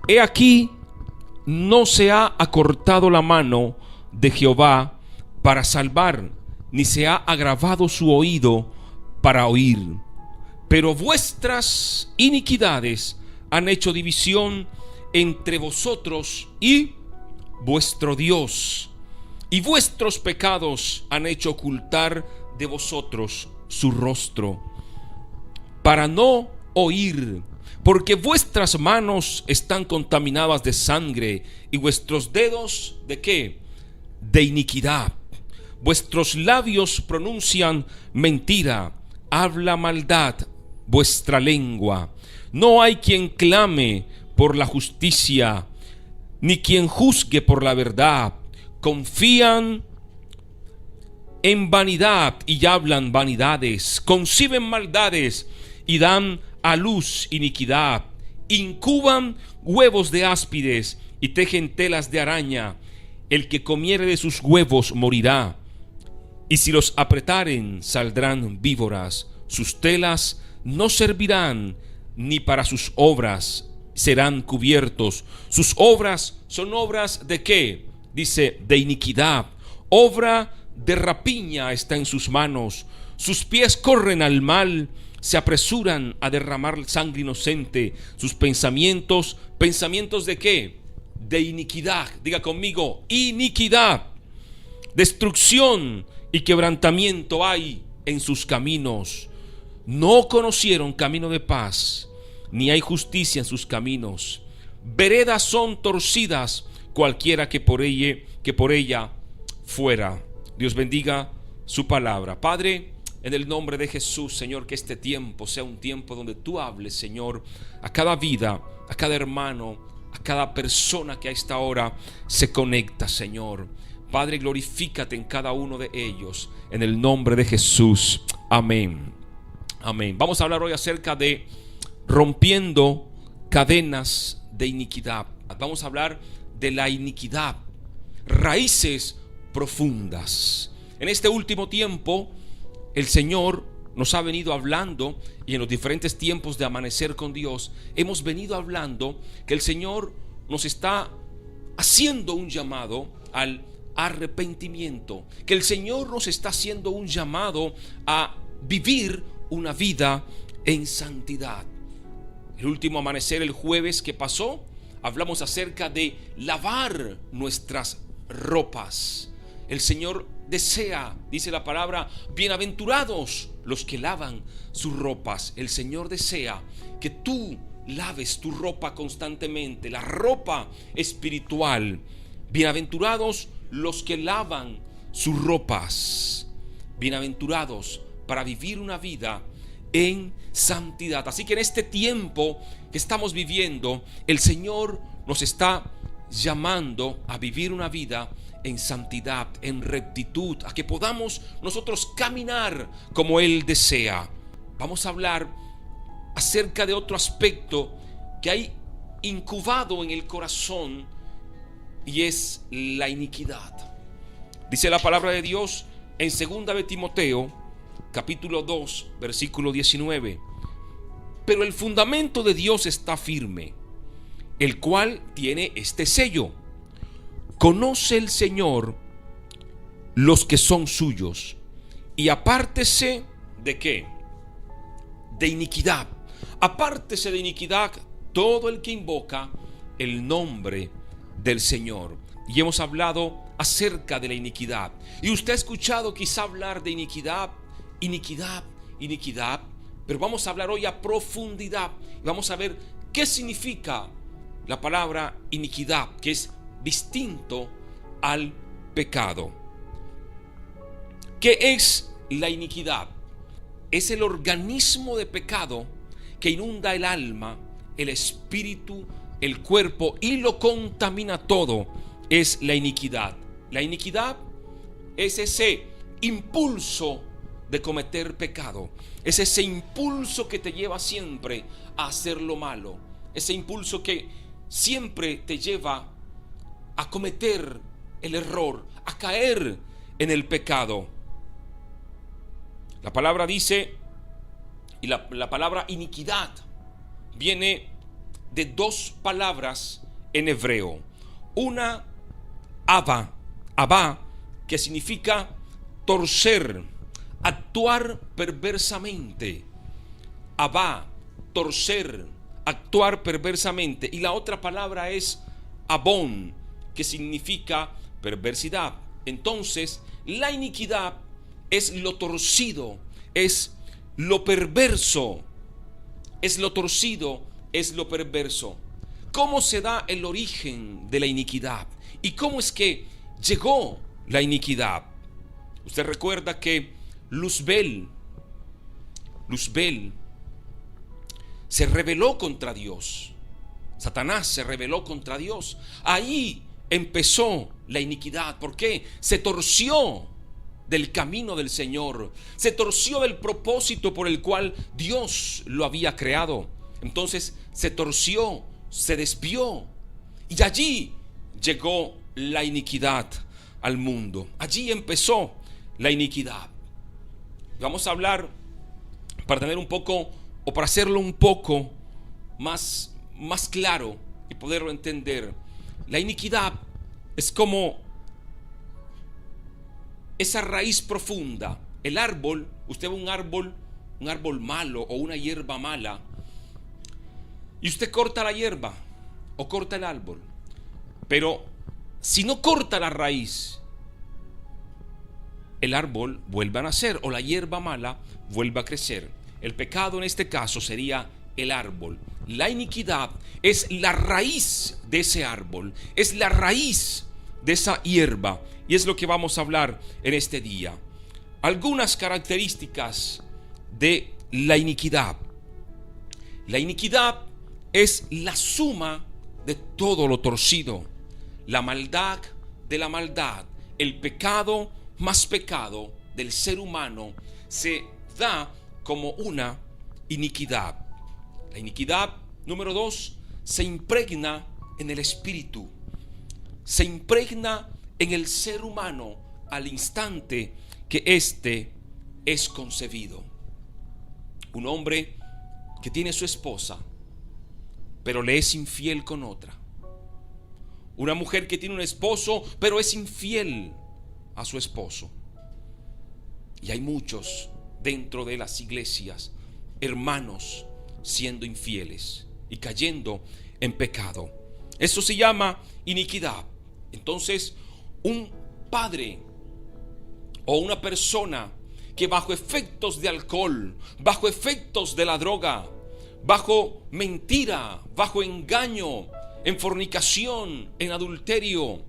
He aquí, no se ha acortado la mano de Jehová para salvar, ni se ha agravado su oído para oír. Pero vuestras iniquidades han hecho división entre vosotros y vuestro Dios, y vuestros pecados han hecho ocultar de vosotros su rostro, para no oír, porque vuestras manos están contaminadas de sangre, y vuestros dedos, ¿de qué? De iniquidad. Vuestros labios pronuncian mentira, habla maldad vuestra lengua. No hay quien clame por la justicia, ni quien juzgue por la verdad. Confían en vanidad y hablan vanidades, conciben maldades y dan a luz iniquidad, incuban huevos de áspides y tejen telas de araña. El que comiere de sus huevos morirá, y si los apretaren saldrán víboras. Sus telas no servirán, ni para sus obras serán cubiertos. Sus obras son obras ¿de qué? Dice, de iniquidad. Obra de rapiña está en sus manos. Sus pies corren al mal, se apresuran a derramar sangre inocente. Sus pensamientos, ¿pensamientos de qué? De iniquidad. Diga conmigo, iniquidad. Destrucción y quebrantamiento hay en sus caminos. No conocieron camino de paz, ni hay justicia en sus caminos. Veredas son torcidas, cualquiera que por ella fuera. Dios bendiga su palabra. Padre, en el nombre de Jesús, Señor, que este tiempo sea un tiempo donde tú hables, Señor, a cada vida, a cada hermano, a cada persona que a esta hora se conecta, Señor. Padre, glorifícate en cada uno de ellos, en el nombre de Jesús. Amén. Amén. Vamos a hablar hoy acerca de rompiendo cadenas de iniquidad. Vamos a hablar de la iniquidad, raíces profundas. En este último tiempo, el Señor nos ha venido hablando, y en los diferentes tiempos de Amanecer con Dios, hemos venido hablando que el Señor nos está haciendo un llamado al arrepentimiento, que el Señor nos está haciendo un llamado a vivir una vida en santidad. El último amanecer, el jueves que pasó, hablamos acerca de lavar nuestras ropas. El Señor desea, dice la palabra, bienaventurados los que lavan sus ropas. El Señor desea que tú laves tu ropa constantemente, la ropa espiritual. Bienaventurados los que lavan sus ropas. Bienaventurados para vivir una vida en santidad. Así que en este tiempo que estamos viviendo, el Señor nos está llamando a vivir una vida en santidad, en rectitud, a que podamos nosotros caminar como Él desea. Vamos a hablar acerca de otro aspecto que hay incubado en el corazón, y es la iniquidad. Dice la palabra de Dios en 2 de Timoteo capítulo 2 versículo 19: pero el fundamento de Dios está firme, el cual tiene este sello: conoce el Señor los que son suyos, y apártese ¿de qué? De iniquidad. Apártese de iniquidad todo el que invoca el nombre del Señor. Y hemos hablado acerca de la iniquidad, y usted ha escuchado quizá hablar de iniquidad, pero vamos a hablar hoy a profundidad. Vamos a ver qué significa la palabra iniquidad, que es distinto al pecado. ¿Qué es la iniquidad? Es el organismo de pecado que inunda el alma, el espíritu, el cuerpo y lo contamina todo. Es la iniquidad. La iniquidad es ese impulso de cometer pecado. Es ese impulso que te lleva siempre a hacer lo malo. Ese impulso que siempre te lleva a cometer el error, a caer en el pecado. La palabra dice, y la palabra iniquidad viene de dos palabras en hebreo. Una, abá, que significa torcer, actuar perversamente. Abá, torcer, actuar perversamente. Y la otra palabra es abón, que significa perversidad. Entonces, la iniquidad es lo torcido, es lo perverso, es lo torcido, es lo perverso. ¿Cómo se da el origen de la iniquidad? ¿Y cómo es que llegó la iniquidad? Usted recuerda que Luzbel se rebeló contra Dios. Satanás se rebeló contra Dios. Ahí empezó la iniquidad. ¿Por qué? Se torció del camino del Señor. Se torció del propósito por el cual Dios lo había creado. Entonces se torció, se desvió. Y allí llegó la iniquidad al mundo. Allí empezó la iniquidad. Vamos a hablar, para tener un poco, o para hacerlo un poco más claro y poderlo entender. La iniquidad es como esa raíz profunda. El árbol, usted ve un árbol malo o una hierba mala, y usted corta la hierba o corta el árbol, pero si no corta la raíz, el árbol vuelve a nacer o la hierba mala vuelve a crecer. El pecado en este caso sería el árbol. La iniquidad es la raíz de ese árbol, es la raíz de esa hierba, y es lo que vamos a hablar en este día. Algunas características de la iniquidad. La iniquidad es la suma de todo lo torcido, la maldad de la maldad, el pecado más pecado del ser humano se da como una iniquidad. La iniquidad, número 2, se impregna en el espíritu, se impregna en el ser humano al instante que éste es concebido. Un hombre que tiene su esposa, pero le es infiel con otra. Una mujer que tiene un esposo, pero es infiel a su esposo. Y hay muchos dentro de las iglesias, hermanos, siendo infieles y cayendo en pecado. Eso se llama iniquidad. Entonces, un padre o una persona que bajo efectos de alcohol, bajo efectos de la droga, bajo mentira, bajo engaño, en fornicación, en adulterio,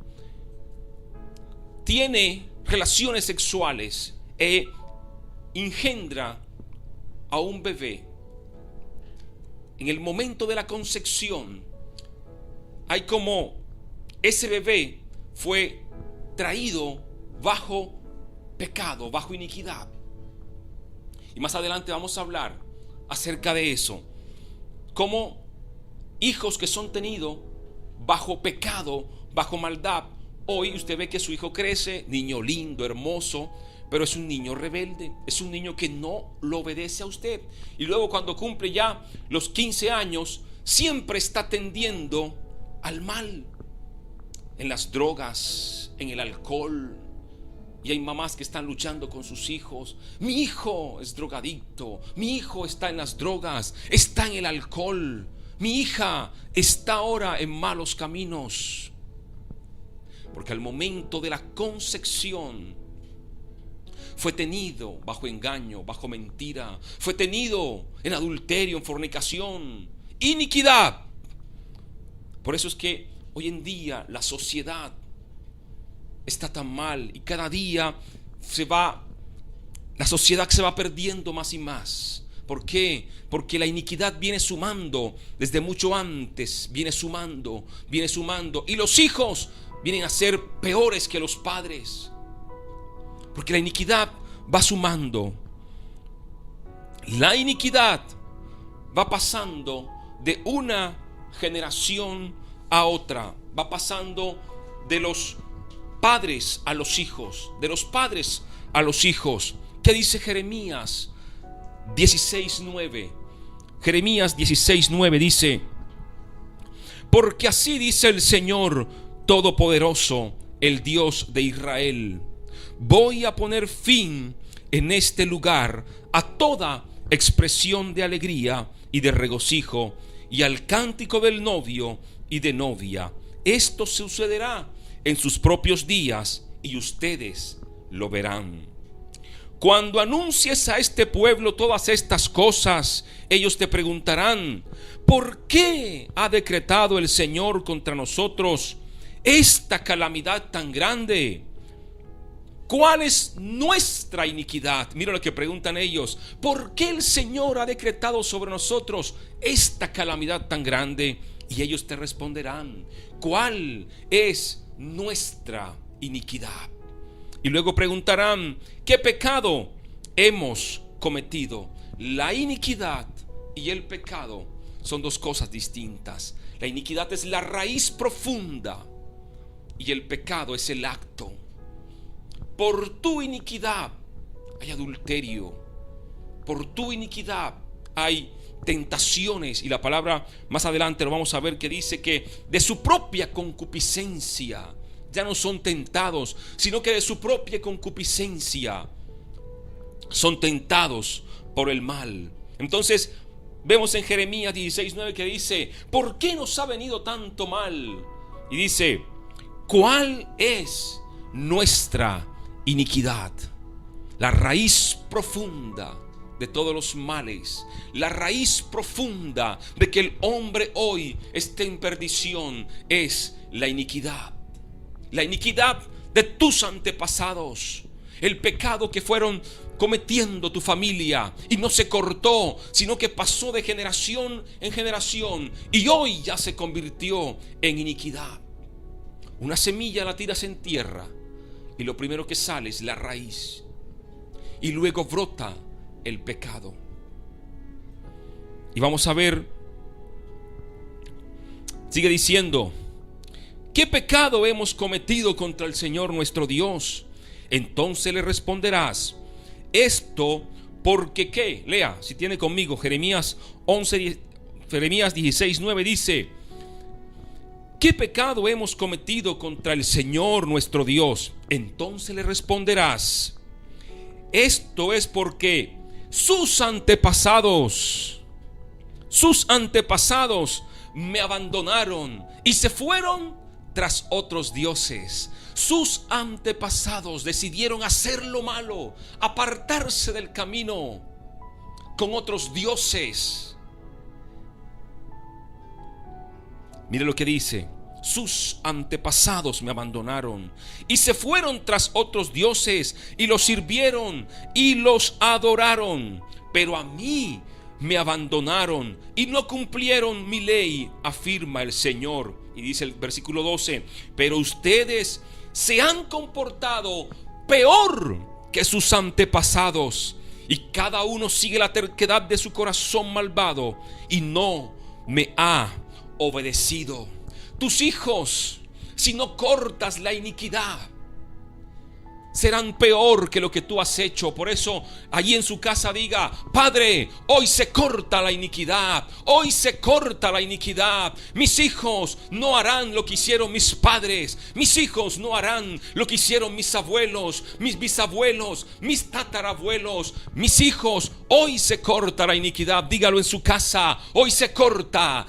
tiene relaciones sexuales e engendra a un bebé, en el momento de la concepción, hay como ese bebé fue traído bajo pecado, bajo iniquidad. Y más adelante vamos a hablar acerca de eso, como hijos que son tenidos bajo pecado, bajo maldad. Hoy usted ve que su hijo crece, niño lindo, hermoso, pero es un niño rebelde, es un niño que no lo obedece a usted. Y luego cuando cumple ya los 15 años, siempre está tendiendo al mal, en las drogas, en el alcohol. Y hay mamás que están luchando con sus hijos. Mi hijo es drogadicto, mi hijo está en las drogas, está en el alcohol, mi hija está ahora en malos caminos. Porque al momento de la concepción fue tenido bajo engaño, bajo mentira, fue tenido en adulterio, en fornicación, iniquidad. Por eso es que hoy en día la sociedad está tan mal y cada día la sociedad se va perdiendo más y más. ¿Por qué? Porque la iniquidad viene sumando desde mucho antes, viene sumando, y los hijos vienen a ser peores que los padres, porque la iniquidad va sumando. La iniquidad va pasando de una generación a otra, va pasando de los padres a los hijos, de los padres a los hijos. ¿Qué dice Jeremías 16:9? Jeremías 16:9 dice: porque así dice el Señor Todopoderoso, el Dios de Israel: voy a poner fin en este lugar a toda expresión de alegría y de regocijo, y al cántico del novio y de novia. Esto sucederá en sus propios días, y ustedes lo verán. Cuando anuncies a este pueblo todas estas cosas, ellos te preguntarán: ¿por qué ha decretado el Señor contra nosotros esta calamidad tan grande? ¿Cuál es nuestra iniquidad? Mira lo que preguntan ellos: ¿por qué el Señor ha decretado sobre nosotros esta calamidad tan grande? Y ellos te responderán: ¿cuál es nuestra iniquidad? Y luego preguntarán: ¿qué pecado hemos cometido? La iniquidad y el pecado son dos cosas distintas. La iniquidad es la raíz profunda y el pecado es el acto. Por tu iniquidad hay adulterio, por tu iniquidad hay tentaciones, y la palabra más adelante lo vamos a ver, que dice que de su propia concupiscencia ya no son tentados, sino que de su propia concupiscencia son tentados por el mal. Entonces vemos en Jeremías 16:9 que dice: ¿por qué nos ha venido tanto mal? Y dice: ¿cuál es nuestra iniquidad? La raíz profunda de todos los males, la raíz profunda de que el hombre hoy esté en perdición, es la iniquidad. La iniquidad de tus antepasados, el pecado que fueron cometiendo tu familia y no se cortó, sino que pasó de generación en generación y hoy ya se convirtió en iniquidad. Una semilla la tiras en tierra y lo primero que sale es la raíz, y luego brota el pecado. Y vamos a ver, sigue diciendo: ¿qué pecado hemos cometido contra el Señor nuestro Dios? Entonces le responderás: esto porque ¿qué? Lea, si tiene conmigo, Jeremías 16:9 dice: ¿qué pecado hemos cometido contra el Señor nuestro Dios? Entonces le responderás: esto es porque sus antepasados me abandonaron y se fueron tras otros dioses. Sus antepasados decidieron hacer lo malo, apartarse del camino con otros dioses. Mire lo que dice: sus antepasados me abandonaron y se fueron tras otros dioses y los sirvieron y los adoraron, pero a mí me abandonaron y no cumplieron mi ley, afirma el Señor. Y dice el versículo 12: pero ustedes se han comportado peor que sus antepasados, y cada uno sigue la terquedad de su corazón malvado y no me ha obedecido. Tus hijos, si no cortas la iniquidad, serán peor que lo que tú has hecho. Por eso allí en su casa diga: Padre, hoy se corta la iniquidad, hoy se corta la iniquidad. Mis hijos no harán lo que hicieron mis padres, mis hijos no harán lo que hicieron mis abuelos, mis bisabuelos, mis tatarabuelos. Mis hijos, hoy se corta la iniquidad. Dígalo en su casa: hoy se corta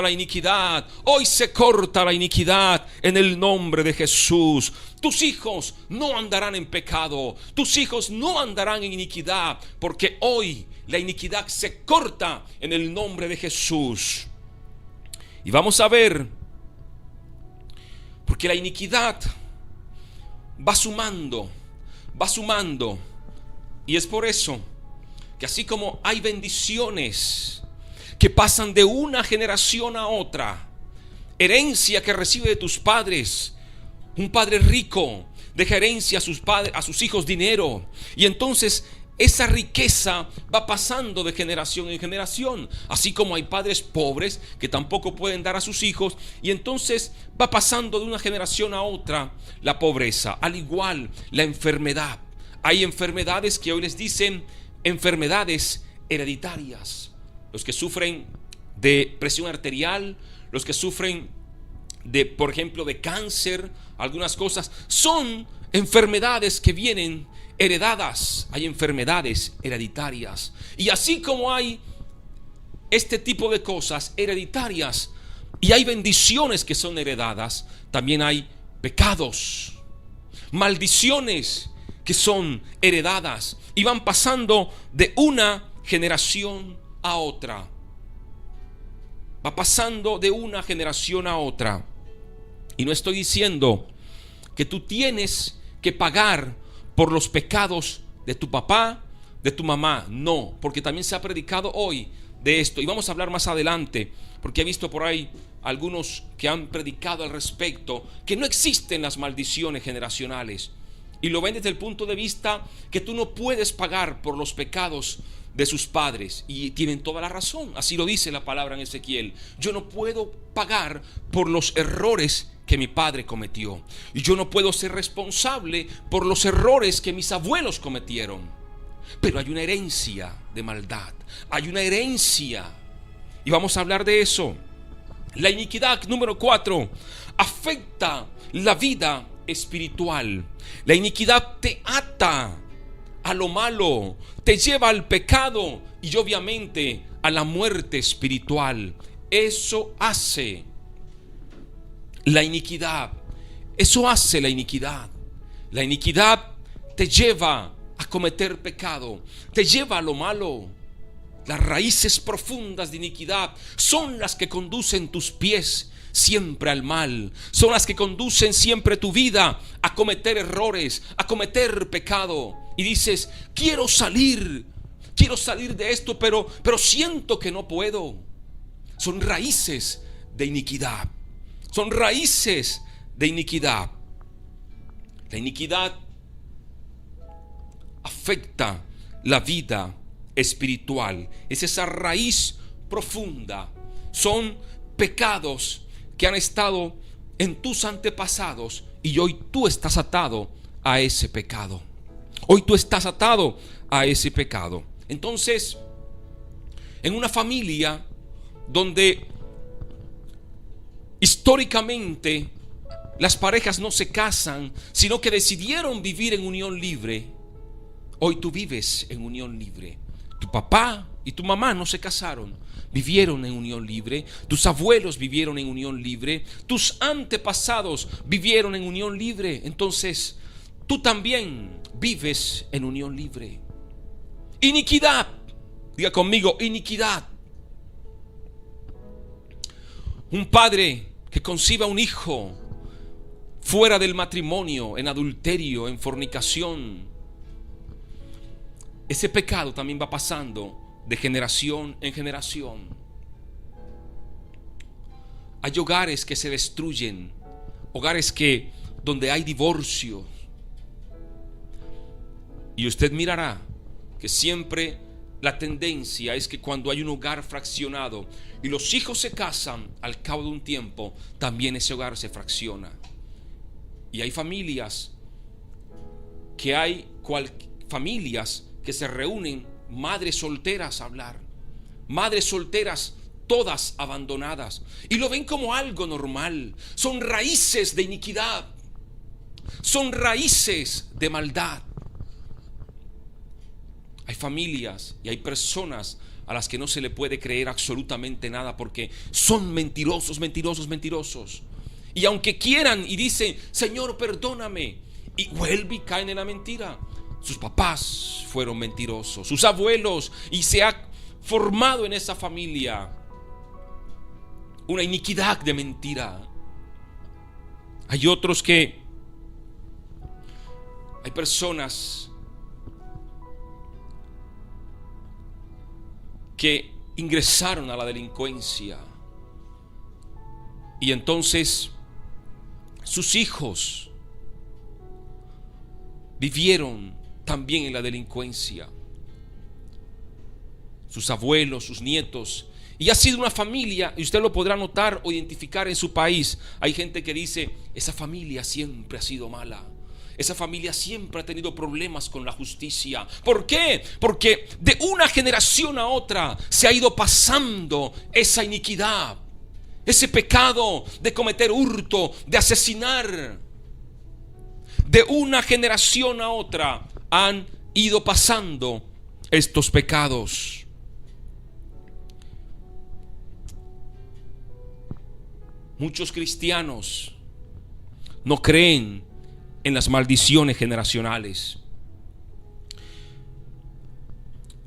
la iniquidad, hoy se corta la iniquidad en el nombre de Jesús. Tus hijos no andarán en pecado, tus hijos no andarán en iniquidad, porque hoy la iniquidad se corta en el nombre de Jesús. Y vamos a ver, porque la iniquidad va sumando, y es por eso que así como hay bendiciones que pasan de una generación a otra, herencia que recibe de tus padres. Un padre rico deja herencia a sus hijos dinero, y entonces esa riqueza va pasando de generación en generación. Así como hay padres pobres que tampoco pueden dar a sus hijos, y entonces va pasando de una generación a otra la pobreza. Al igual la enfermedad. Hay enfermedades que hoy les dicen enfermedades hereditarias. Los que sufren de presión arterial, los que sufren de, por ejemplo, de cáncer, algunas cosas, son enfermedades que vienen heredadas. Hay enfermedades hereditarias. Y así como hay este tipo de cosas hereditarias y hay bendiciones que son heredadas, también hay pecados, maldiciones que son heredadas y van pasando de una generación a otra. Va pasando de una generación a otra. Y no estoy diciendo que tú tienes que pagar por los pecados de tu papá, de tu mamá. No, porque también se ha predicado hoy de esto. Y vamos a hablar más adelante, porque he visto por ahí algunos que han predicado al respecto, que no existen las maldiciones generacionales. Y lo ven desde el punto de vista que tú no puedes pagar por los pecados de sus padres. Y tienen toda la razón. Así lo dice la palabra en Ezequiel. Yo no puedo pagar por los errores que mi padre cometió. Y yo no puedo ser responsable por los errores que mis abuelos cometieron. Pero hay una herencia de maldad. Hay una herencia. Y vamos a hablar de eso. La iniquidad, número 4, afecta la vida espiritual. La iniquidad te ata a lo malo, te lleva al pecado y obviamente a la muerte espiritual. Eso hace la iniquidad. Eso hace la iniquidad. La iniquidad te lleva a cometer pecado, te lleva a lo malo. Las raíces profundas de iniquidad son las que conducen tus pies siempre al mal, son las que conducen siempre tu vida a cometer errores, a cometer pecado. Y dices, quiero salir de esto, pero siento que no puedo. Son raíces de iniquidad. Son raíces de iniquidad. La iniquidad afecta la vida espiritual. Es esa raíz profunda. Son pecados que han estado en tus antepasados y hoy tú estás atado a ese pecado. Hoy tú estás atado a ese pecado. Entonces, en una familia donde históricamente las parejas no se casan, sino que decidieron vivir en unión libre, hoy tú vives en unión libre. Tu papá y tu mamá no se casaron, vivieron en unión libre. Tus abuelos vivieron en unión libre. Tus antepasados vivieron en unión libre. Entonces, tú también vives en unión libre. Iniquidad. Diga conmigo, iniquidad. Un padre que conciba un hijo fuera del matrimonio, en adulterio, en fornicación, ese pecado también va pasando de generación en generación. Hay hogares que se destruyen, hogares donde hay divorcio. Y usted mirará que siempre la tendencia es que cuando hay un hogar fraccionado y los hijos se casan, al cabo de un tiempo también ese hogar se fracciona. Y hay familias que se reúnen, madres solteras a hablar, madres solteras todas abandonadas, y lo ven como algo normal. Son raíces de iniquidad, son raíces de maldad. Hay familias y hay personas a las que no se le puede creer absolutamente nada porque son mentirosos. Y aunque quieran y dicen, Señor, perdóname, y vuelven y caen en la mentira. Sus papás fueron mentirosos, sus abuelos, y se ha formado en esa familia una iniquidad de mentira. Hay otros que, hay personas que ingresaron a la delincuencia y entonces sus hijos vivieron también en la delincuencia, sus abuelos, sus nietos, y ha sido una familia, y usted lo podrá notar o identificar en su país. Hay gente que dice, esa familia siempre ha sido mala, esa familia siempre ha tenido problemas con la justicia. ¿Por qué? Porque de una generación a otra se ha ido pasando esa iniquidad. ese pecado de cometer hurto, de asesinar. De una generación a otra han ido pasando estos pecados. Muchos cristianos no creen en las maldiciones generacionales.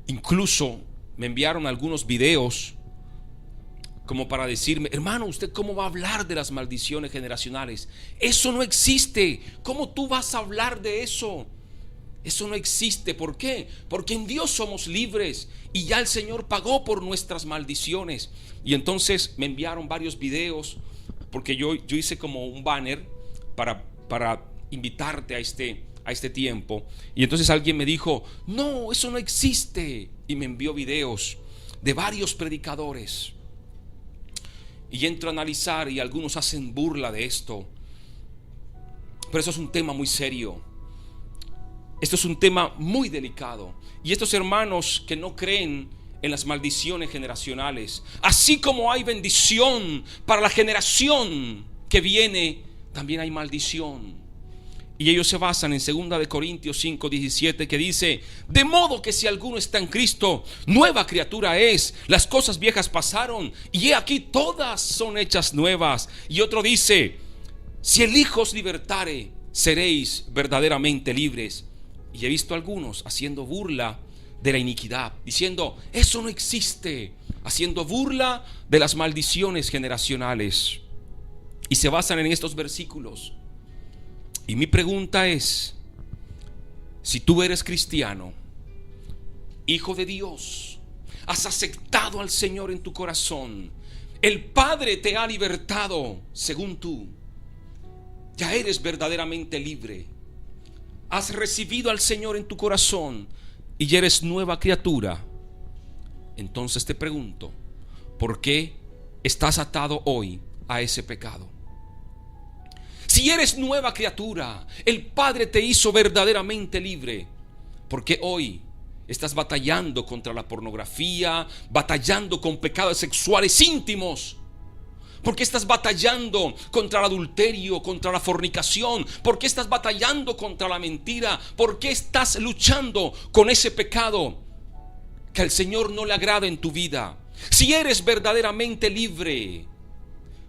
Incluso me enviaron algunos videos como para decirme: hermano, ¿usted cómo va a hablar de las maldiciones generacionales? Eso no existe. ¿Cómo tú vas a hablar de eso? Eso no existe. ¿Por qué? Porque en Dios somos libres y ya el Señor pagó por nuestras maldiciones. Y entonces me enviaron varios videos, porque yo hice como un banner para invitarte a este tiempo. Y entonces alguien me dijo: no, eso no existe. Y me envió videos de varios predicadores. Y entro a analizar y algunos hacen burla de esto. Pero eso es un tema muy serio. Esto es un tema muy delicado. Y estos hermanos que no creen en las maldiciones generacionales, así como hay bendición para la generación que viene, también hay maldición. Y ellos se basan en 2 de Corintios 5:17, que dice: de modo que si alguno está en Cristo, nueva criatura es, las cosas viejas pasaron y he aquí todas son hechas nuevas. Y otro dice: si el Hijo os libertare, seréis verdaderamente libres. Y he visto a algunos haciendo burla de la iniquidad, diciendo: eso no existe, haciendo burla de las maldiciones generacionales. Y se basan en estos versículos. Y mi pregunta es: si tú eres cristiano, hijo de Dios, has aceptado al Señor en tu corazón, el Padre te ha libertado, según tú, ya eres verdaderamente libre, has recibido al Señor en tu corazón y ya eres nueva criatura, entonces te pregunto: ¿por qué estás atado hoy a ese pecado? Si eres nueva criatura, el Padre te hizo verdaderamente libre, ¿por qué hoy estás batallando contra la pornografía, batallando con pecados sexuales íntimos? ¿Por qué estás batallando contra el adulterio, contra la fornicación? ¿Por qué estás batallando contra la mentira? ¿Por qué estás luchando con ese pecado que al Señor no le agrada en tu vida? Si eres verdaderamente libre,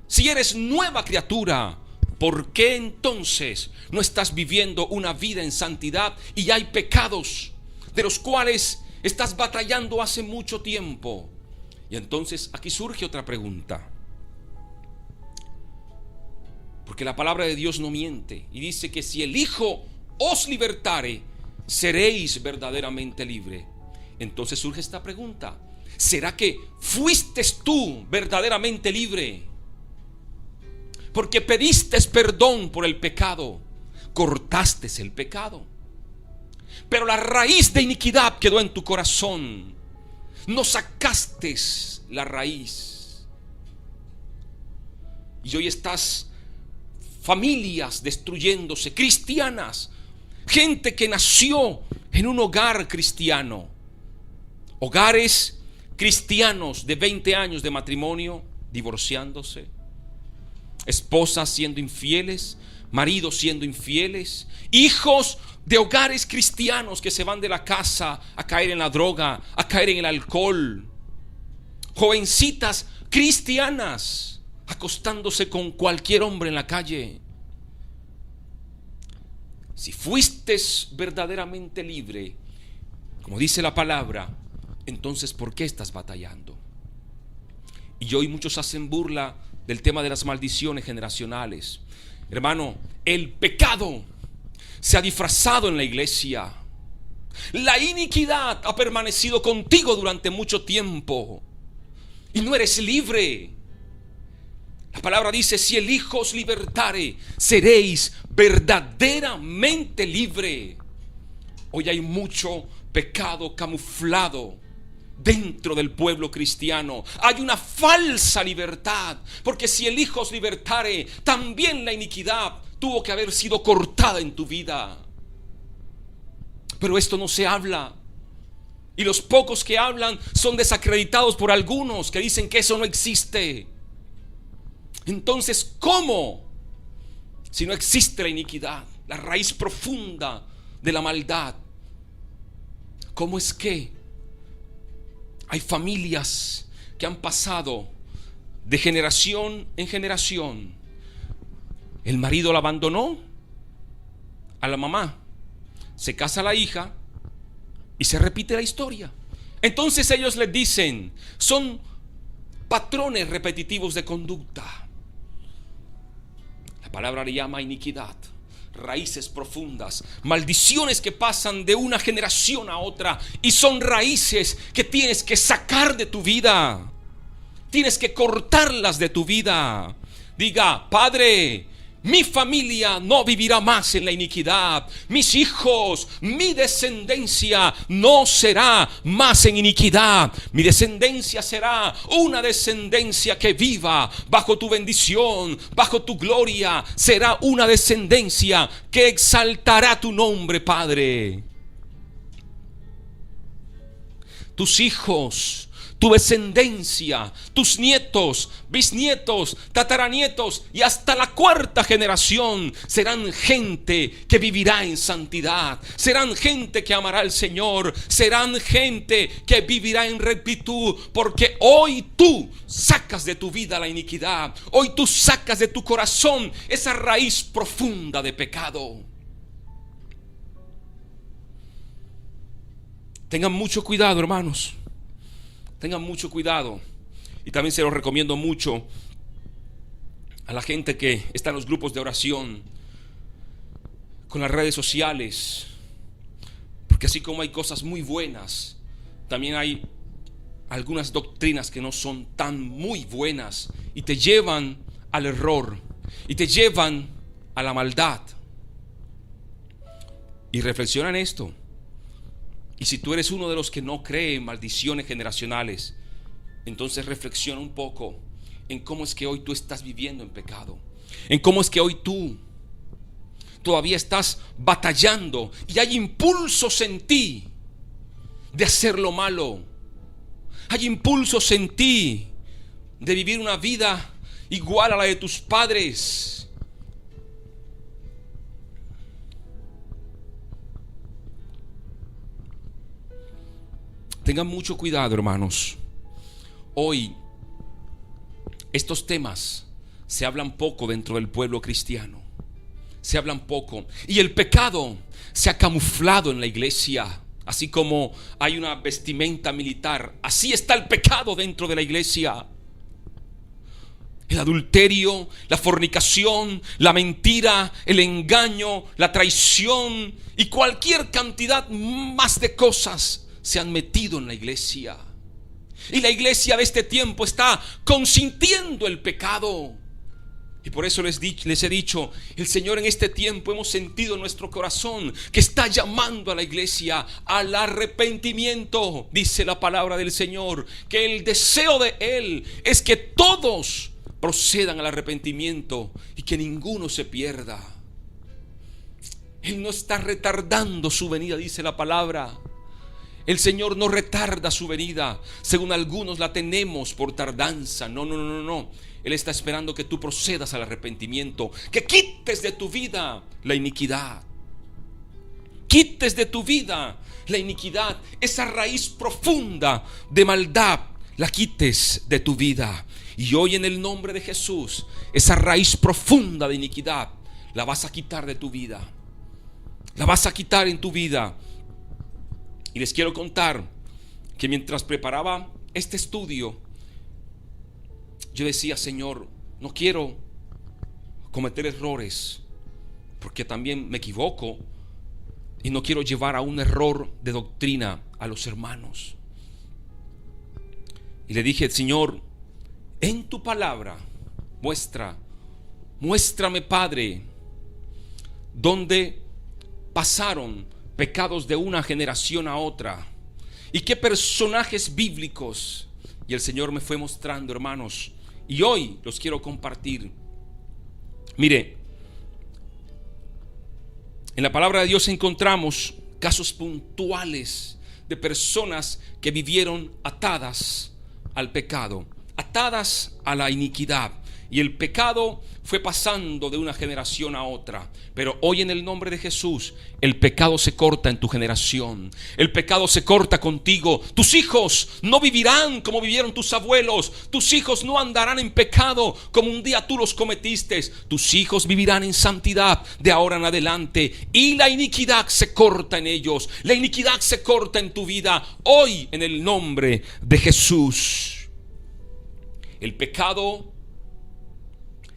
si eres nueva criatura, ¿por qué entonces no estás viviendo una vida en santidad y hay pecados de los cuales estás batallando hace mucho tiempo? Y entonces aquí surge otra pregunta, porque la palabra de Dios no miente y dice que si el Hijo os libertare, seréis verdaderamente libre. Entonces surge esta pregunta: ¿será que fuiste tú verdaderamente libre? Porque pediste perdón por el pecado, cortaste el pecado, pero la raíz de iniquidad quedó en tu corazón, no sacaste la raíz. Y hoy estás familias destruyéndose, cristianas, gente que nació en un hogar cristiano, hogares cristianos de 20 años de matrimonio divorciándose, esposas siendo infieles, maridos siendo infieles, hijos de hogares cristianos que se van de la casa a caer en la droga, a caer en el alcohol, jovencitas cristianas acostándose con cualquier hombre en la calle. Si fuiste verdaderamente libre, como dice la palabra, entonces ¿por qué estás batallando? Y hoy muchos hacen burla del tema de las maldiciones generacionales. Hermano, el pecado se ha disfrazado en la iglesia. La iniquidad ha permanecido contigo durante mucho tiempo y no eres libre. La palabra dice: si el Hijo os libertare, seréis verdaderamente libre. Hoy hay mucho pecado camuflado dentro del pueblo cristiano. Hay una falsa libertad, porque si el Hijo os libertare, también la iniquidad tuvo que haber sido cortada en tu vida. Pero esto no se habla, y los pocos que hablan son desacreditados por algunos que dicen que eso no existe. Entonces, ¿cómo? Si no existe la iniquidad, la raíz profunda de la maldad, ¿cómo es que hay familias que han pasado de generación en generación? El marido la abandonó a la mamá, se casa la hija y se repite la historia. Entonces ellos les dicen, son patrones repetitivos de conducta. La palabra le llama iniquidad, raíces profundas, maldiciones que pasan de una generación a otra, y son raíces que tienes que sacar de tu vida, tienes que cortarlas de tu vida. Diga: Padre, mi familia no vivirá más en la iniquidad. Mis hijos, mi descendencia no será más en iniquidad. Mi descendencia será una descendencia que viva bajo tu bendición, bajo tu gloria. Será una descendencia que exaltará tu nombre, Padre. Tus hijos, tu descendencia, tus nietos, bisnietos, tataranietos y hasta la cuarta generación serán gente que vivirá en santidad, serán gente que amará al Señor, serán gente que vivirá en rectitud, porque hoy tú sacas de tu vida la iniquidad, hoy tú sacas de tu corazón esa raíz profunda de pecado. Tengan mucho cuidado, hermanos. Tengan mucho cuidado. Y también se lo recomiendo mucho a la gente que está en los grupos de oración, con las redes sociales, porque así como hay cosas muy buenas, también hay algunas doctrinas que no son tan muy buenas y te llevan al error y te llevan a la maldad. Y reflexiona en esto. Y si tú eres uno de los que no cree en maldiciones generacionales, entonces reflexiona un poco en cómo es que hoy tú estás viviendo en pecado, en cómo es que hoy tú todavía estás batallando y hay impulsos en ti de hacer lo malo. Hay impulsos en ti de vivir una vida igual a la de tus padres. Tengan mucho cuidado, hermanos. Hoy estos temas se hablan poco dentro del pueblo cristiano. Se hablan poco. Y el pecado se ha camuflado en la iglesia. Así como hay una vestimenta militar, así está el pecado dentro de la iglesia. El adulterio, la fornicación, la mentira, el engaño, la traición y cualquier cantidad más de cosas se han metido en la iglesia. Y la iglesia de este tiempo está consintiendo el pecado. Y por eso les he dicho, el Señor en este tiempo hemos sentido en nuestro corazón que está llamando a la iglesia al arrepentimiento. Dice la palabra del Señor que el deseo de Él es que todos procedan al arrepentimiento y que ninguno se pierda. Él no está retardando su venida, dice la palabra. El Señor no retarda su venida. Según algunos la tenemos por tardanza. No. Él está esperando que tú procedas al arrepentimiento, que quites de tu vida la iniquidad. Quites de tu vida la iniquidad, esa raíz profunda de maldad, la quites de tu vida. Y hoy en el nombre de Jesús, esa raíz profunda de iniquidad la vas a quitar de tu vida. La vas a quitar en tu vida. Y les quiero contar que mientras preparaba este estudio, yo decía: Señor, no quiero cometer errores, porque también me equivoco, y no quiero llevar a un error de doctrina a los hermanos. Y le dije: Señor, en tu palabra muéstrame, Padre, dónde pasaron pecados de una generación a otra y qué personajes bíblicos. Y el Señor me fue mostrando, hermanos, y hoy los quiero compartir. Mire, en la palabra de Dios encontramos casos puntuales de personas que vivieron atadas al pecado, atadas a la iniquidad. y el pecado fue pasando de una generación a otra. Pero hoy, en el nombre de Jesús, el pecado se corta en tu generación. El pecado se corta contigo. Tus hijos no vivirán como vivieron tus abuelos. Tus hijos no andarán en pecado como un día tú los cometiste. Tus hijos vivirán en santidad de ahora en adelante. Y la iniquidad se corta en ellos. La iniquidad se corta en tu vida hoy, en el nombre de Jesús. El pecado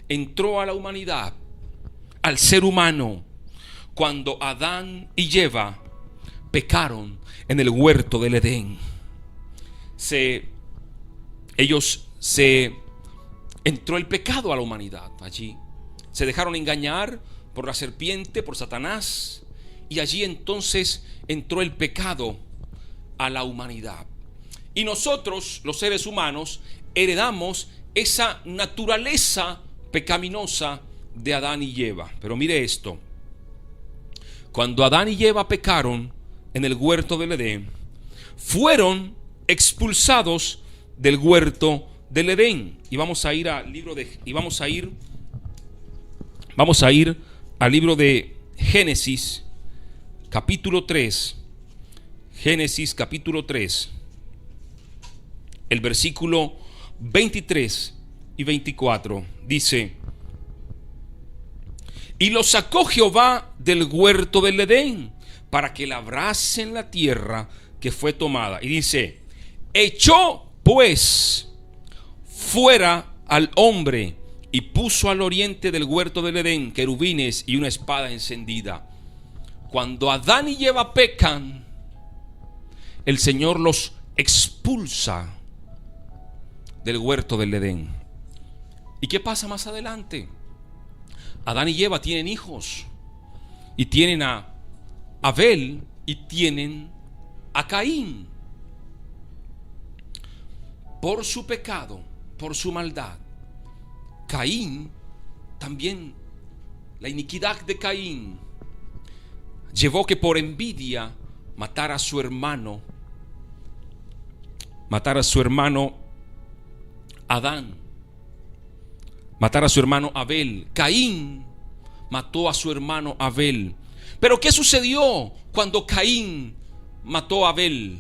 entró a la humanidad, al ser humano, cuando Adán y Eva pecaron en el huerto del Edén. Entró el pecado a la humanidad allí. Se dejaron engañar por la serpiente, por Satanás, y allí entonces entró el pecado a la humanidad. Y nosotros, los seres humanos, heredamos esa naturaleza pecaminosa de Adán y Eva. Pero mire esto: cuando Adán y Eva pecaron en el huerto del Edén, fueron expulsados del huerto del Edén. Y vamos a ir al libro de Génesis capítulo 3. Génesis capítulo 3, el versículo 23 y 24 dice: y lo sacó Jehová del huerto del Edén para que labrasen la tierra que fue tomada. Y dice: echó pues fuera al hombre y puso al oriente del huerto del Edén querubines y una espada encendida. Cuando Adán y Eva pecan, el Señor los expulsa del huerto del Edén. ¿Y qué pasa más adelante? Adán y Eva tienen hijos, y tienen a Abel y tienen a Caín. Por su pecado, por su maldad, Caín también, la iniquidad de Caín llevó que por envidia matara a su hermano Adán, matara a su hermano Abel. Caín mató a su hermano Abel. Pero ¿qué sucedió cuando Caín mató a Abel?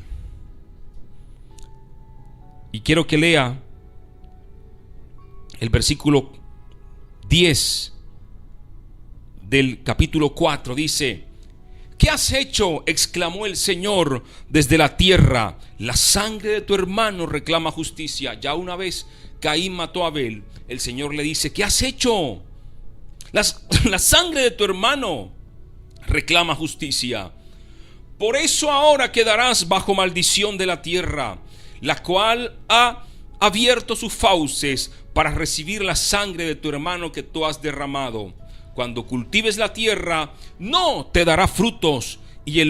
Y quiero que lea el versículo 10 del capítulo 4. Dice: ¿qué has hecho?, exclamó el Señor desde la tierra. La sangre de tu hermano reclama justicia. Ya una vez Caín mató a Abel, el Señor le dice: ¿qué has hecho? La sangre de tu hermano reclama justicia. Por eso ahora quedarás bajo maldición de la tierra, la cual ha abierto sus fauces para recibir la sangre de tu hermano que tú has derramado. Cuando cultives la tierra, no te dará frutos, y en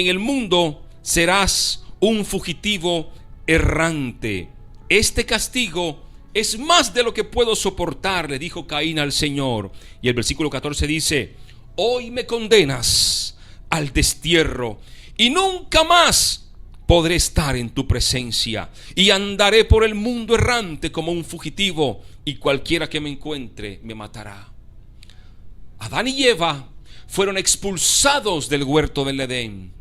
el mundo serás un fugitivo errante. Este castigo es más de lo que puedo soportar, le dijo Caín al Señor. Y el versículo 14 dice: hoy me condenas al destierro, y nunca más podré estar en tu presencia, y andaré por el mundo errante como un fugitivo, y cualquiera que me encuentre me matará. Adán y Eva fueron expulsados del huerto del Edén,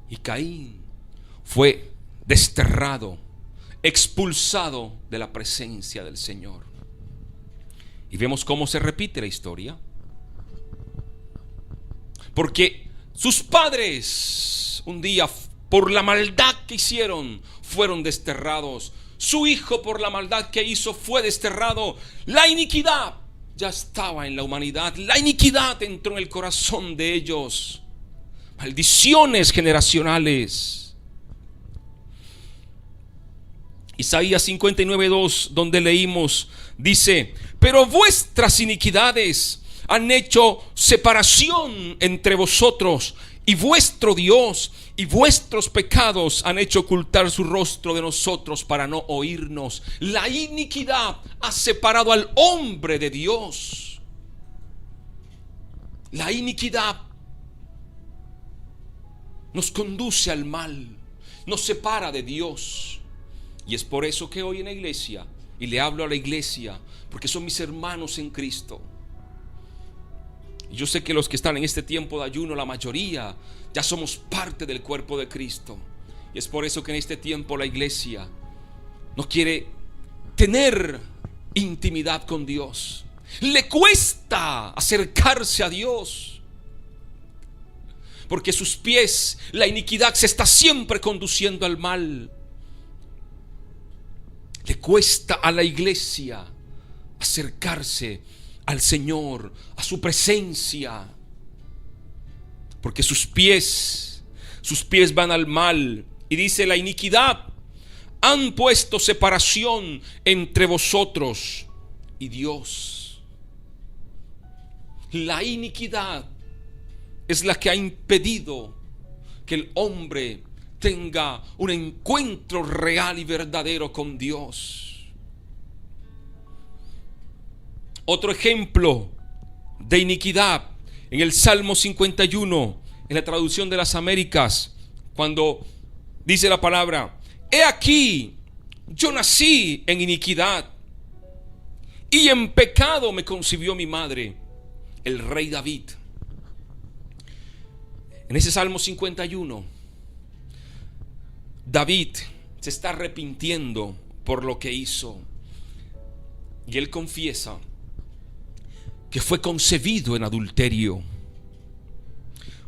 y Caín fue desterrado, expulsado de la presencia del Señor. Y vemos cómo se repite la historia, porque sus padres un día, por la maldad que hicieron, fueron desterrados. Su hijo, por la maldad que hizo, fue desterrado. La iniquidad ya estaba en la humanidad. La iniquidad entró en el corazón de ellos. Maldiciones generacionales. Isaías 59:2, donde leímos, dice: pero vuestras iniquidades han hecho separación entre vosotros, y vuestro Dios y vuestros pecados han hecho ocultar su rostro de nosotros para no oírnos. La iniquidad ha separado al hombre de Dios. La iniquidad nos conduce al mal, nos separa de Dios. Y es por eso que hoy en la iglesia y le hablo a la iglesia, porque son mis hermanos en Cristo. Yo sé que los que están en este tiempo de ayuno, la mayoría ya somos parte del cuerpo de Cristo. Y es por eso que en este tiempo la iglesia no quiere tener intimidad con Dios. Le cuesta acercarse a Dios, porque sus pies, la iniquidad se está siempre conduciendo al mal. Le cuesta a la iglesia acercarse al Señor, a su presencia, porque sus pies van al mal. Y dice: la iniquidad han puesto separación entre vosotros y Dios. La iniquidad es la que ha impedido que el hombre tenga un encuentro real y verdadero con Dios. Otro ejemplo de iniquidad en el Salmo 51, en la traducción de las Américas, cuando dice la palabra: he aquí, yo nací en iniquidad, y en pecado me concibió mi madre. El rey David, en ese Salmo 51, David se está arrepintiendo por lo que hizo, y él confiesa que fue concebido en adulterio.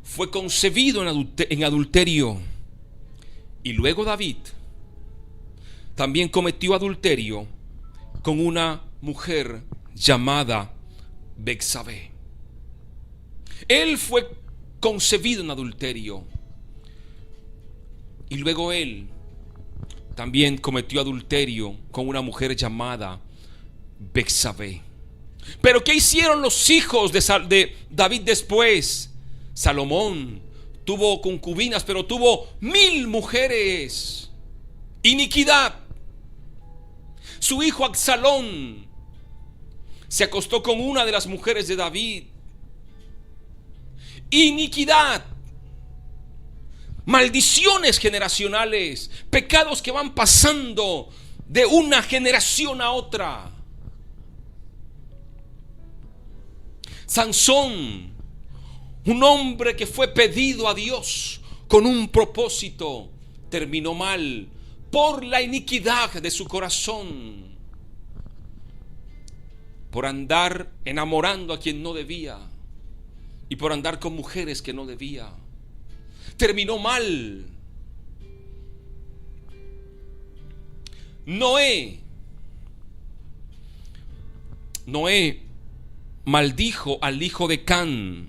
Fue concebido en adulterio. Y luego David también cometió adulterio con una mujer llamada Betsabé. Él fue concebido en adulterio, y luego él también cometió adulterio con una mujer llamada Betsabé. Pero ¿qué hicieron los hijos de David después? Salomón tuvo concubinas, pero tuvo 1000 mujeres. Iniquidad. Su hijo Absalón se acostó con una de las mujeres de David. Iniquidad. Maldiciones generacionales, pecados que van pasando de una generación a otra. Sansón, un hombre que fue pedido a Dios con un propósito, terminó mal por la iniquidad de su corazón, por andar enamorando a quien no debía y por andar con mujeres que no debía. Terminó mal. Noé maldijo al hijo de Can.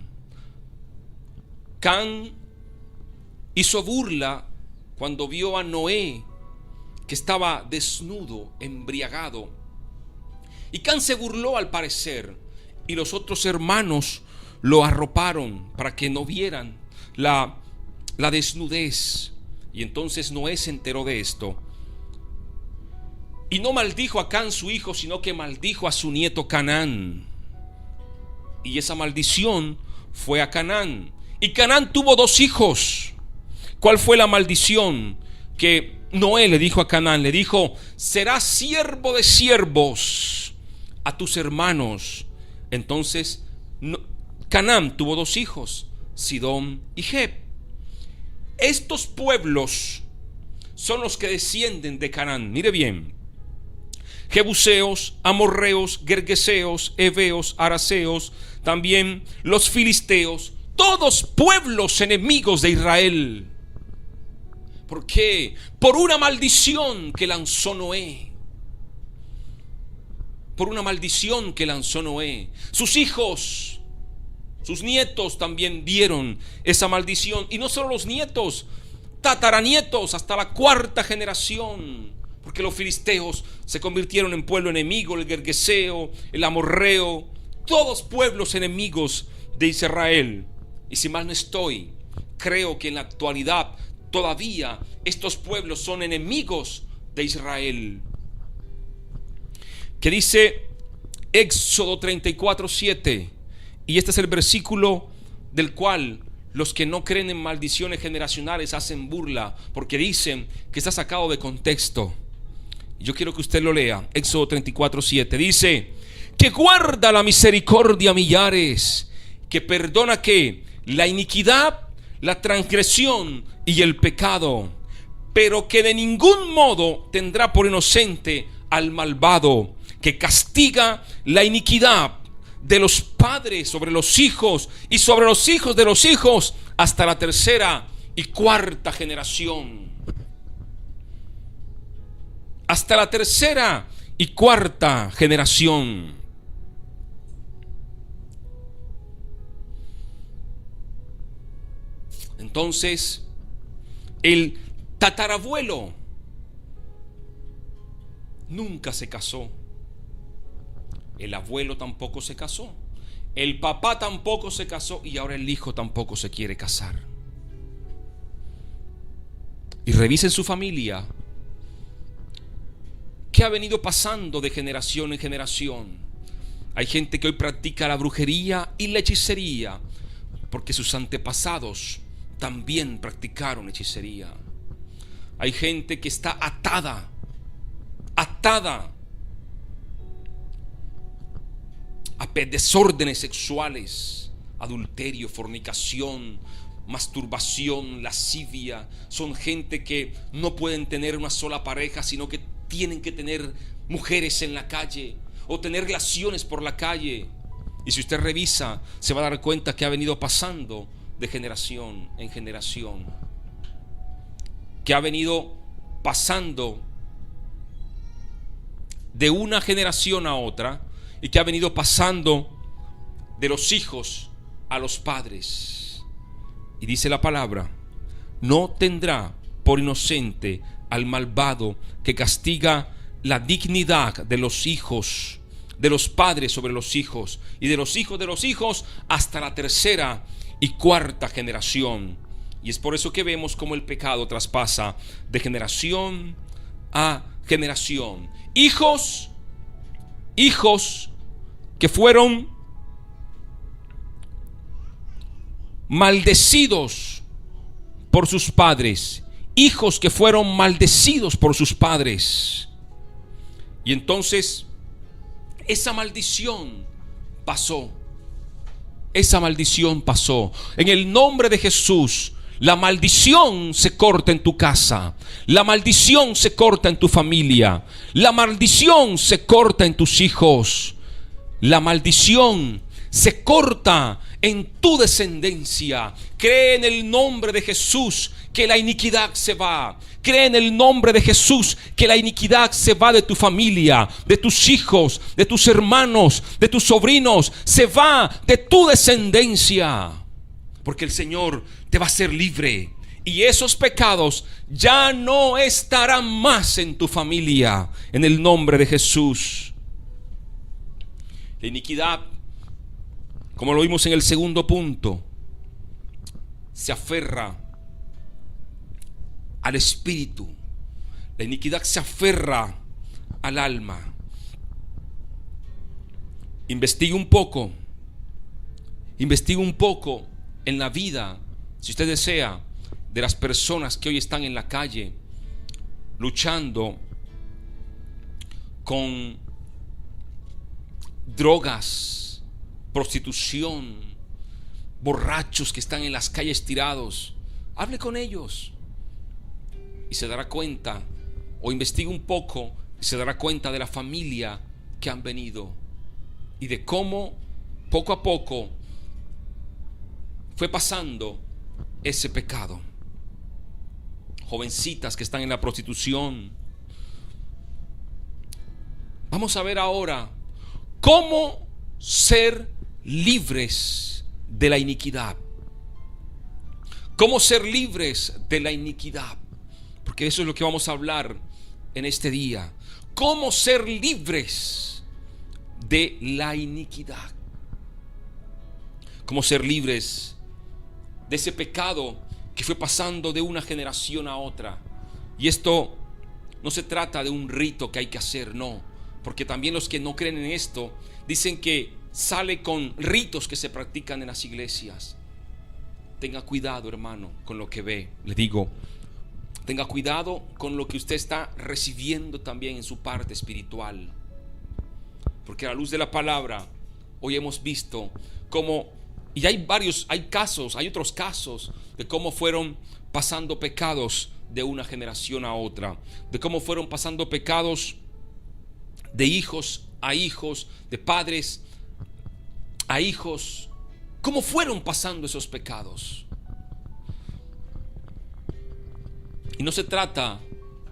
Can hizo burla cuando vio a Noé, que estaba desnudo, embriagado. Y Can se burló al parecer, y los otros hermanos lo arroparon para que no vieran la desnudez. Y entonces Noé se enteró de esto, y no maldijo a Can su hijo, sino que maldijo a su nieto Canaán. Y esa maldición fue a Canaán. Y Canaán tuvo 2 hijos. ¿Cuál fue la maldición que Noé le dijo a Canaán? Le dijo: serás siervo de siervos a tus hermanos. Entonces Canaán tuvo 2 hijos, Sidón y Geb. Estos pueblos son los que descienden de Canaán. Mire bien: Jebuseos, amorreos, gergeseos, heveos, araseos, también los filisteos, todos pueblos enemigos de Israel. ¿Por qué? Por una maldición que lanzó Noé. Por una maldición que lanzó Noé. Sus hijos, sus nietos también vieron esa maldición. Y no solo los nietos, tataranietos hasta la 4ª generación. Porque los filisteos se convirtieron en pueblo enemigo, el gergeseo, el amorreo, todos pueblos enemigos de Israel. Y si mal no estoy, creo que en la actualidad todavía estos pueblos son enemigos de Israel. Que dice Éxodo 34:7, y este es el versículo del cual los que no creen en maldiciones generacionales hacen burla, porque dicen que está sacado de contexto. Yo quiero que usted lo lea. Éxodo 34:7 dice: que guarda la misericordia a millares, que perdona que la iniquidad, la transgresión y el pecado, pero que de ningún modo tendrá por inocente al malvado, que castiga la iniquidad de los padres sobre los hijos y sobre los hijos de los hijos hasta la tercera y cuarta generación. Hasta la tercera y cuarta generación. Entonces, el tatarabuelo nunca se casó. El abuelo tampoco se casó. El papá tampoco se casó. Y ahora el hijo tampoco se quiere casar. Y revisen su familia. ¿Qué ha venido pasando de generación en generación? Hay gente que hoy practica la brujería y la hechicería porque sus antepasados también practicaron hechicería. Hay gente que está atada a desórdenes sexuales, adulterio, fornicación, masturbación, lascivia. Son gente que no pueden tener una sola pareja, sino que tienen que tener mujeres en la calle o tener relaciones por la calle. Y si usted revisa, se va a dar cuenta que ha venido pasando de generación en generación, que ha venido pasando de una generación a otra, y que ha venido pasando de los hijos a los padres. Y dice la palabra: no tendrá por inocente al malvado, que castiga la dignidad de los hijos, de los padres sobre los hijos, y de los hijos hasta la tercera y cuarta generación. Y es por eso que vemos cómo el pecado traspasa de generación a generación. Hijos que fueron maldecidos por sus padres, hijos que fueron maldecidos por sus padres. Y entonces esa maldición pasó. Esa maldición pasó. En el nombre de Jesús, la maldición se corta en tu casa. La maldición se corta en tu familia. La maldición se corta en tus hijos. La maldición se corta en tu descendencia. Cree en el nombre de Jesús que la iniquidad se va. Cree en el nombre de Jesús que la iniquidad se va de tu familia, de tus hijos, de tus hermanos, de tus sobrinos. Se va de tu descendencia. Porque el Señor te va a hacer libre. Y esos pecados ya no estarán más en tu familia. En el nombre de Jesús. La iniquidad, como lo vimos en el segundo punto, se aferra al espíritu. La iniquidad se aferra al alma. Investigue un poco en la vida, si usted desea, de las personas que hoy están en la calle luchando con drogas, prostitución, borrachos que están en las calles tirados. Hable con ellos y se dará cuenta, o investigue un poco y se dará cuenta de la familia que han venido y de cómo poco a poco fue pasando ese pecado. Jovencitas que están en la prostitución. Vamos a ver ahora cómo ser libres de la iniquidad. Cómo ser libres de la iniquidad. Porque eso es lo que vamos a hablar en este día. Cómo ser libres de la iniquidad. Cómo ser libres de ese pecado que fue pasando de una generación a otra. Y esto no se trata de un rito que hay que hacer, no. Porque también los que no creen en esto dicen que sale con ritos que se practican en las iglesias. Tenga cuidado, hermano, con lo que ve. Le digo, Tenga cuidado con lo que usted está recibiendo también en su parte espiritual. Porque a la luz de la palabra, hoy hemos visto cómo, y hay otros casos de cómo fueron pasando pecados de una generación a otra, de cómo fueron pasando pecados de hijos a hijos, de padres a hijos, cómo fueron pasando esos pecados. Y no se trata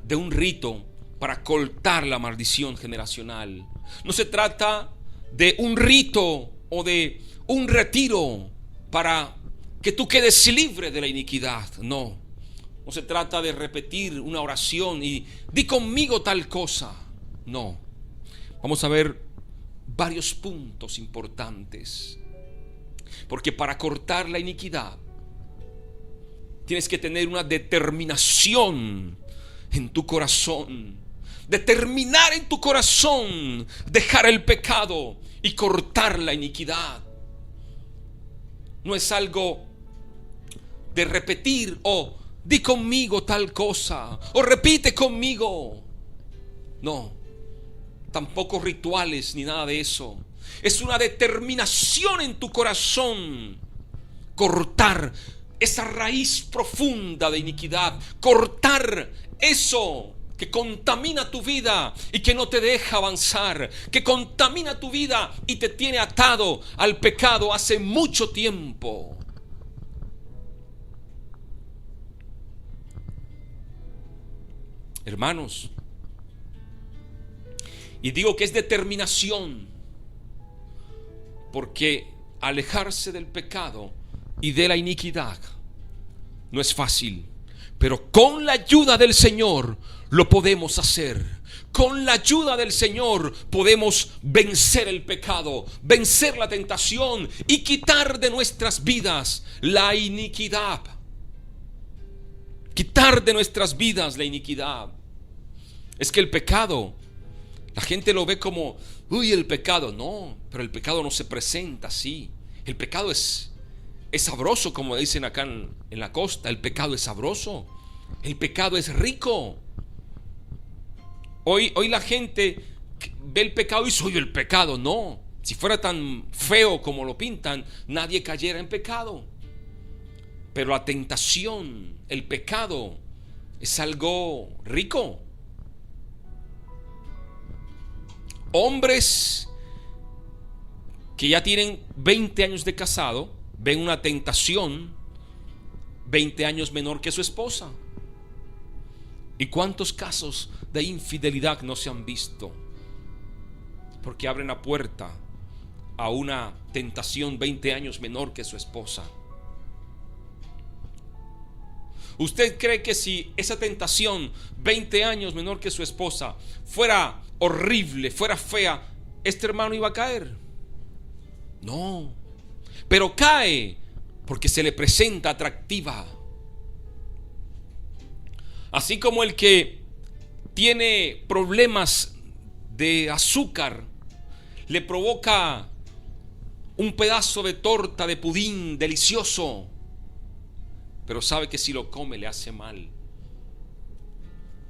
de un rito para cortar la maldición generacional. No se trata de un rito o de un retiro para que tú quedes libre de la iniquidad. No se trata de repetir una oración y di conmigo tal cosa. No. Vamos a ver varios puntos importantes. Porque para cortar la iniquidad tienes que tener una determinación en tu corazón. Determinar en tu corazón dejar el pecado y cortar la iniquidad. No es algo de repetir o di conmigo tal cosa o repite conmigo. No, tampoco rituales ni nada de eso. Es una determinación en tu corazón. Cortar esa raíz profunda de iniquidad. Cortar eso que contamina tu vida y que no te deja avanzar, que contamina tu vida y te tiene atado al pecado hace mucho tiempo. Hermanos, y digo que es determinación, porque alejarse del pecado y de la iniquidad no es fácil, pero con la ayuda del Señor lo podemos hacer. Con la ayuda del Señor podemos vencer el pecado, vencer la tentación y quitar de nuestras vidas la iniquidad. Quitar de nuestras vidas la iniquidad. Es que el pecado, la gente lo ve como, uy, el pecado. No, pero el pecado no se presenta así. El pecado es sabroso, como dicen acá en la costa. El pecado es sabroso. El pecado es rico. Hoy la gente ve el pecado y dice, oye, el pecado. No, si fuera tan feo como lo pintan, nadie cayera en pecado. Pero la tentación, el pecado, es algo rico. Hombres que ya tienen 20 años de casado ven una tentación 20 años menor que su esposa. ¿Y cuántos casos de infidelidad no se han visto? Porque abren la puerta a una tentación 20 años menor que su esposa. ¿Usted cree que si esa tentación 20 años menor que su esposa fuera horrible, fuera fea, este hermano iba a caer? No, pero cae porque se le presenta atractiva. Así como el que tiene problemas de azúcar le provoca un pedazo de torta de pudín delicioso, pero sabe que si lo come le hace mal.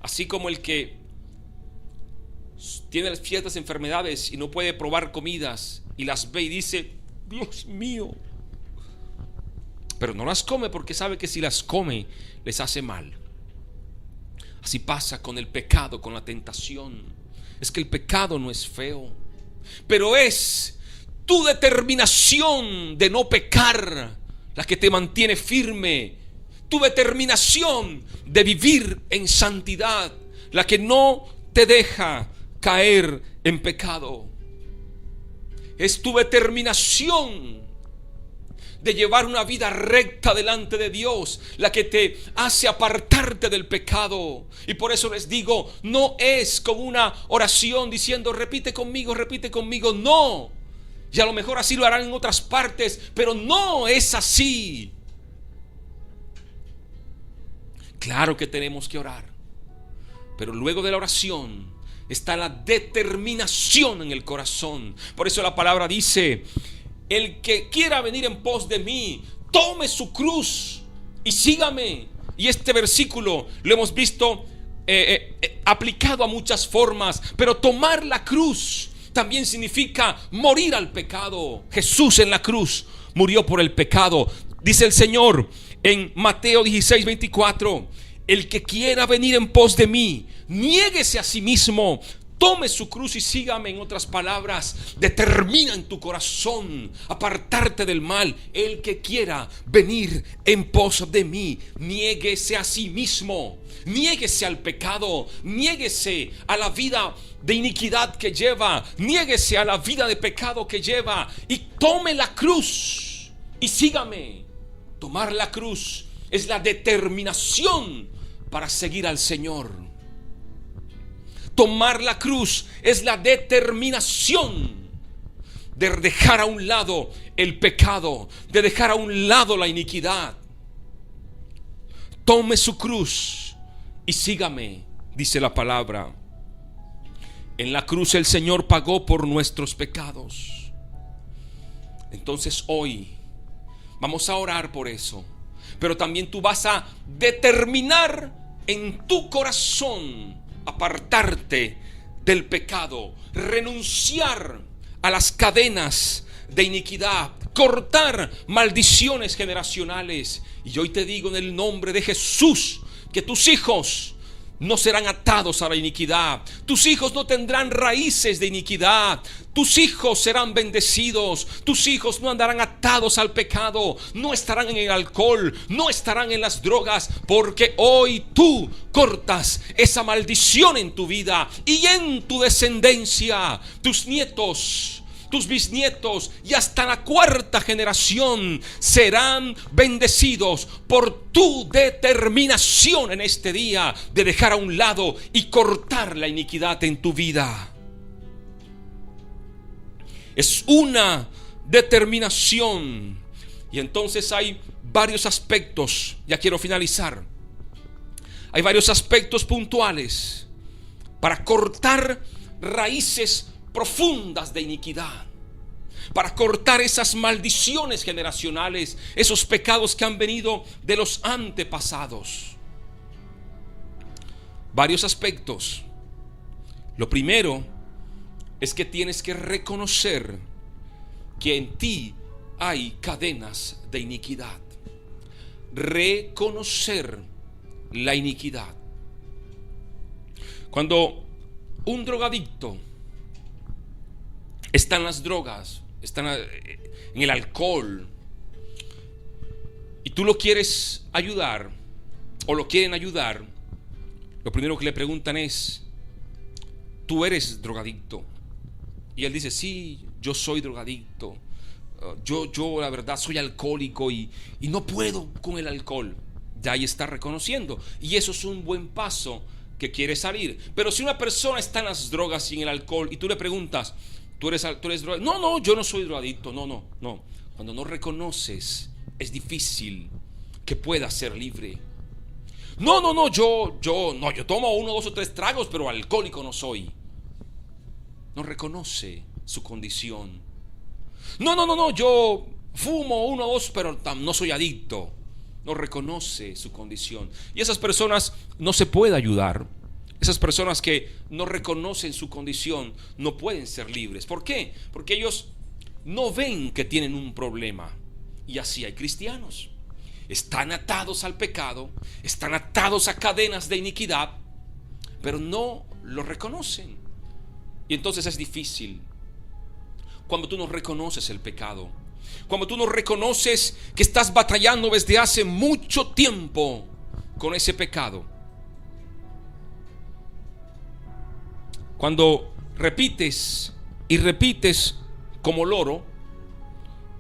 Así como el que tiene ciertas enfermedades y no puede probar comidas y las ve y dice, Dios mío, pero no las come porque sabe que si las come les hace mal. Así pasa con el pecado, con la tentación. Es que el pecado no es feo, pero es tu determinación de no pecar la que te mantiene firme. Tu determinación de vivir en santidad la que no te deja caer en pecado. Es tu determinación de llevar una vida recta delante de Dios la que te hace apartarte del pecado. Y por eso les digo, no es como una oración diciendo repite conmigo, no. Y a lo mejor así lo harán en otras partes, pero no es así. Claro que tenemos que orar, pero luego de la oración está la determinación en el corazón. Por eso la palabra dice, el que quiera venir en pos de mí, tome su cruz y sígame. Y este versículo lo hemos visto aplicado a muchas formas, pero tomar la cruz también significa morir al pecado. Jesús en la cruz murió por el pecado. Dice el Señor en Mateo 16:24: el que quiera venir en pos de mí, niéguese a sí mismo, tome su cruz y sígame. En otras palabras, determina en tu corazón apartarte del mal. El que quiera venir en pos de mí, niéguese a sí mismo, niéguese al pecado, niéguese a la vida de iniquidad que lleva, niéguese a la vida de pecado que lleva y tome la cruz y sígame. Tomar la cruz es la determinación para seguir al Señor. Tomar la cruz es la determinación de dejar a un lado el pecado, de dejar a un lado la iniquidad. Tome su cruz y sígame, dice la palabra. En la cruz el Señor pagó por nuestros pecados. Entonces hoy vamos a orar por eso, pero también tú vas a determinar en tu corazón apartarte del pecado, renunciar a las cadenas de iniquidad, cortar maldiciones generacionales. Y hoy te digo en el nombre de Jesús que tus hijos no serán atados a la iniquidad. Tus hijos no tendrán raíces de iniquidad. Tus hijos serán bendecidos. Tus hijos no andarán atados al pecado. No estarán en el alcohol. No estarán en las drogas. Porque hoy tú cortas esa maldición en tu vida y en tu descendencia. Tus nietos, tus bisnietos y hasta la cuarta generación serán bendecidos por tu determinación en este día de dejar a un lado y cortar la iniquidad en tu vida. Es una determinación. Y entonces hay varios aspectos. Ya quiero finalizar. Hay varios aspectos puntuales para cortar raíces profundas de iniquidad, para cortar esas maldiciones generacionales, esos pecados que han venido de los antepasados. Varios aspectos. Lo primero es que tienes que reconocer que en ti hay cadenas de iniquidad. Reconocer la iniquidad. Cuando un drogadicto está en las drogas, está en el alcohol, y tú lo quieres ayudar o lo quieren ayudar, lo primero que le preguntan es: ¿tú eres drogadicto? Y él dice: sí, yo soy drogadicto. Yo la verdad soy alcohólico y no puedo con el alcohol. Ya ahí está reconociendo, y eso es un buen paso, que quiere salir. Pero si una persona está en las drogas y en el alcohol y tú le preguntas: ¿Tú eres drogadicto? No, yo no soy drogadicto. No. Cuando no reconoces, es difícil que puedas ser libre. No, yo tomo 1, 2 o 3 tragos, pero alcohólico no soy. No reconoce su condición. No, yo fumo 1 o 2, pero no soy adicto. No reconoce su condición. Y esas personas no se puede ayudar. Esas personas que no reconocen su condición no pueden ser libres. ¿Por qué? Porque ellos no ven que tienen un problema. Y así hay cristianos. Están atados al pecado, están atados a cadenas de iniquidad, pero no lo reconocen. Y entonces es difícil. Cuando tú no reconoces el pecado, cuando tú no reconoces que estás batallando desde hace mucho tiempo con ese pecado, cuando repites y repites como loro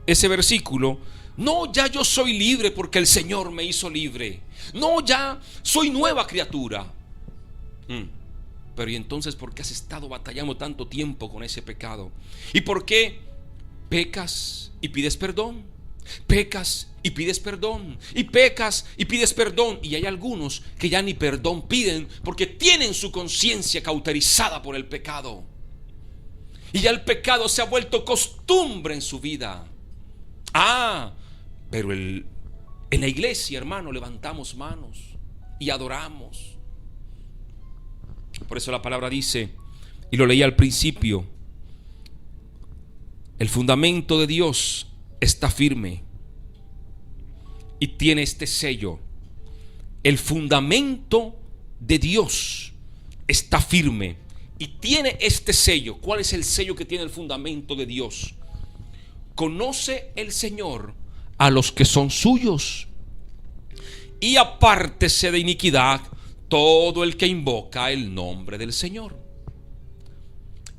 ese versículo: no, ya yo soy libre porque el Señor me hizo libre. No, ya soy nueva criatura. Pero ¿y entonces por qué has estado batallando tanto tiempo con ese pecado? ¿Y por qué pecas y pides perdón? Pecas y pides perdón, y pecas y pides perdón. Y hay algunos que ya ni perdón piden porque tienen su conciencia cauterizada por el pecado, y ya el pecado se ha vuelto costumbre en su vida. Pero en la iglesia, hermano, levantamos manos. y adoramos. Por eso la palabra dice, y lo leí al principio, el fundamento de Dios está firme y tiene este sello. El fundamento de Dios está firme y tiene este sello. ¿Cuál es el sello que tiene el fundamento de Dios? Conoce el Señor a los que son suyos, y apártese de iniquidad todo el que invoca el nombre del Señor.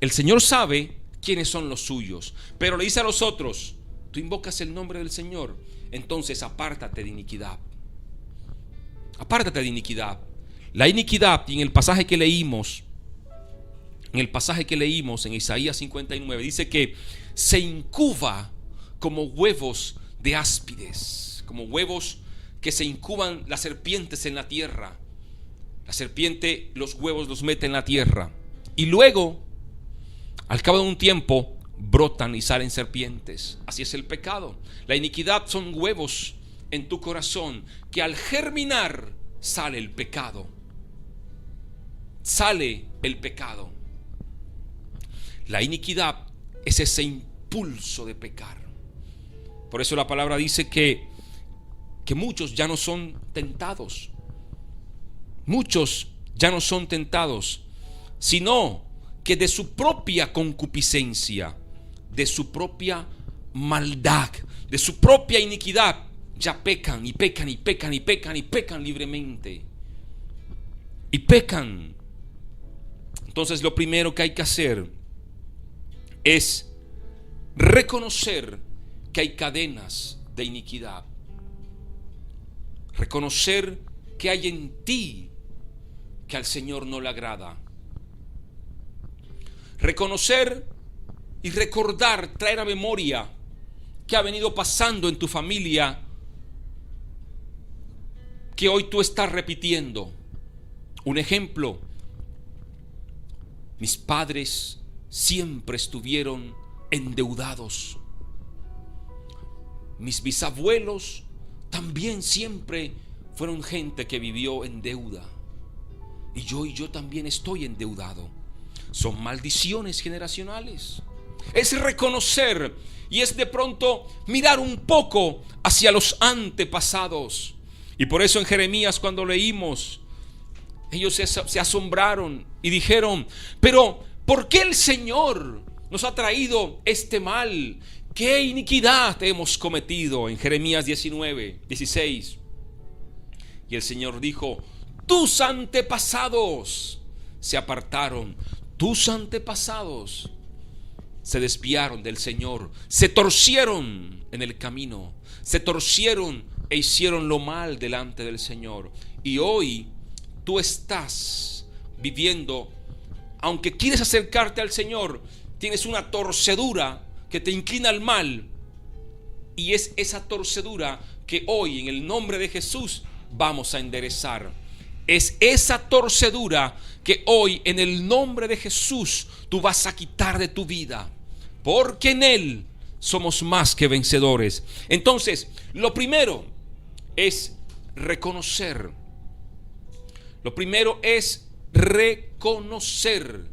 El Señor sabe quiénes son los suyos, pero le dice a los otros: tú invocas el nombre del Señor, entonces apártate de iniquidad. Apártate de iniquidad. La iniquidad, y en el pasaje que leímos, en Isaías 59, dice que se incuba como huevos de áspides, como huevos que se incuban las serpientes en la tierra. La serpiente los huevos los mete en la tierra y luego, al cabo de un tiempo, brotan y salen serpientes. Así es el pecado. La iniquidad son huevos en tu corazón que al germinar sale el pecado. Sale el pecado. La iniquidad es ese impulso de pecar. Por eso la palabra dice que muchos ya no son tentados. Muchos ya no son tentados, sino que de su propia concupiscencia, de su propia maldad, de su propia iniquidad, ya pecan y pecan y pecan y pecan y pecan libremente. Y pecan. Entonces lo primero que hay que hacer es reconocer que hay cadenas de iniquidad. Reconocer que hay en ti que al Señor no le agrada. Reconocer y recordar, traer a memoria que ha venido pasando en tu familia, que hoy tú estás repitiendo. Un ejemplo: mis padres siempre estuvieron endeudados. Mis bisabuelos también siempre fueron gente que vivió en deuda. Y yo también estoy endeudado. Son maldiciones generacionales. Es reconocer y es de pronto mirar un poco hacia los antepasados. Y por eso en Jeremías, cuando leímos, ellos se asombraron y dijeron: pero ¿por qué el Señor nos ha traído este mal? ¿Qué iniquidad hemos cometido? En Jeremías 19:16. Y el Señor dijo: tus antepasados se apartaron, tus antepasados se desviaron del Señor, se torcieron en el camino, se torcieron e hicieron lo mal delante del Señor. Y hoy tú estás viviendo, aunque quieres acercarte al Señor, tienes una torcedura que te inclina al mal, y es esa torcedura que hoy, en el nombre de Jesús, vamos a enderezar. Es esa torcedura que hoy, en el nombre de Jesús, tú vas a quitar de tu vida, porque en Él somos más que vencedores. Entonces, lo primero es reconocer. Lo primero es reconocer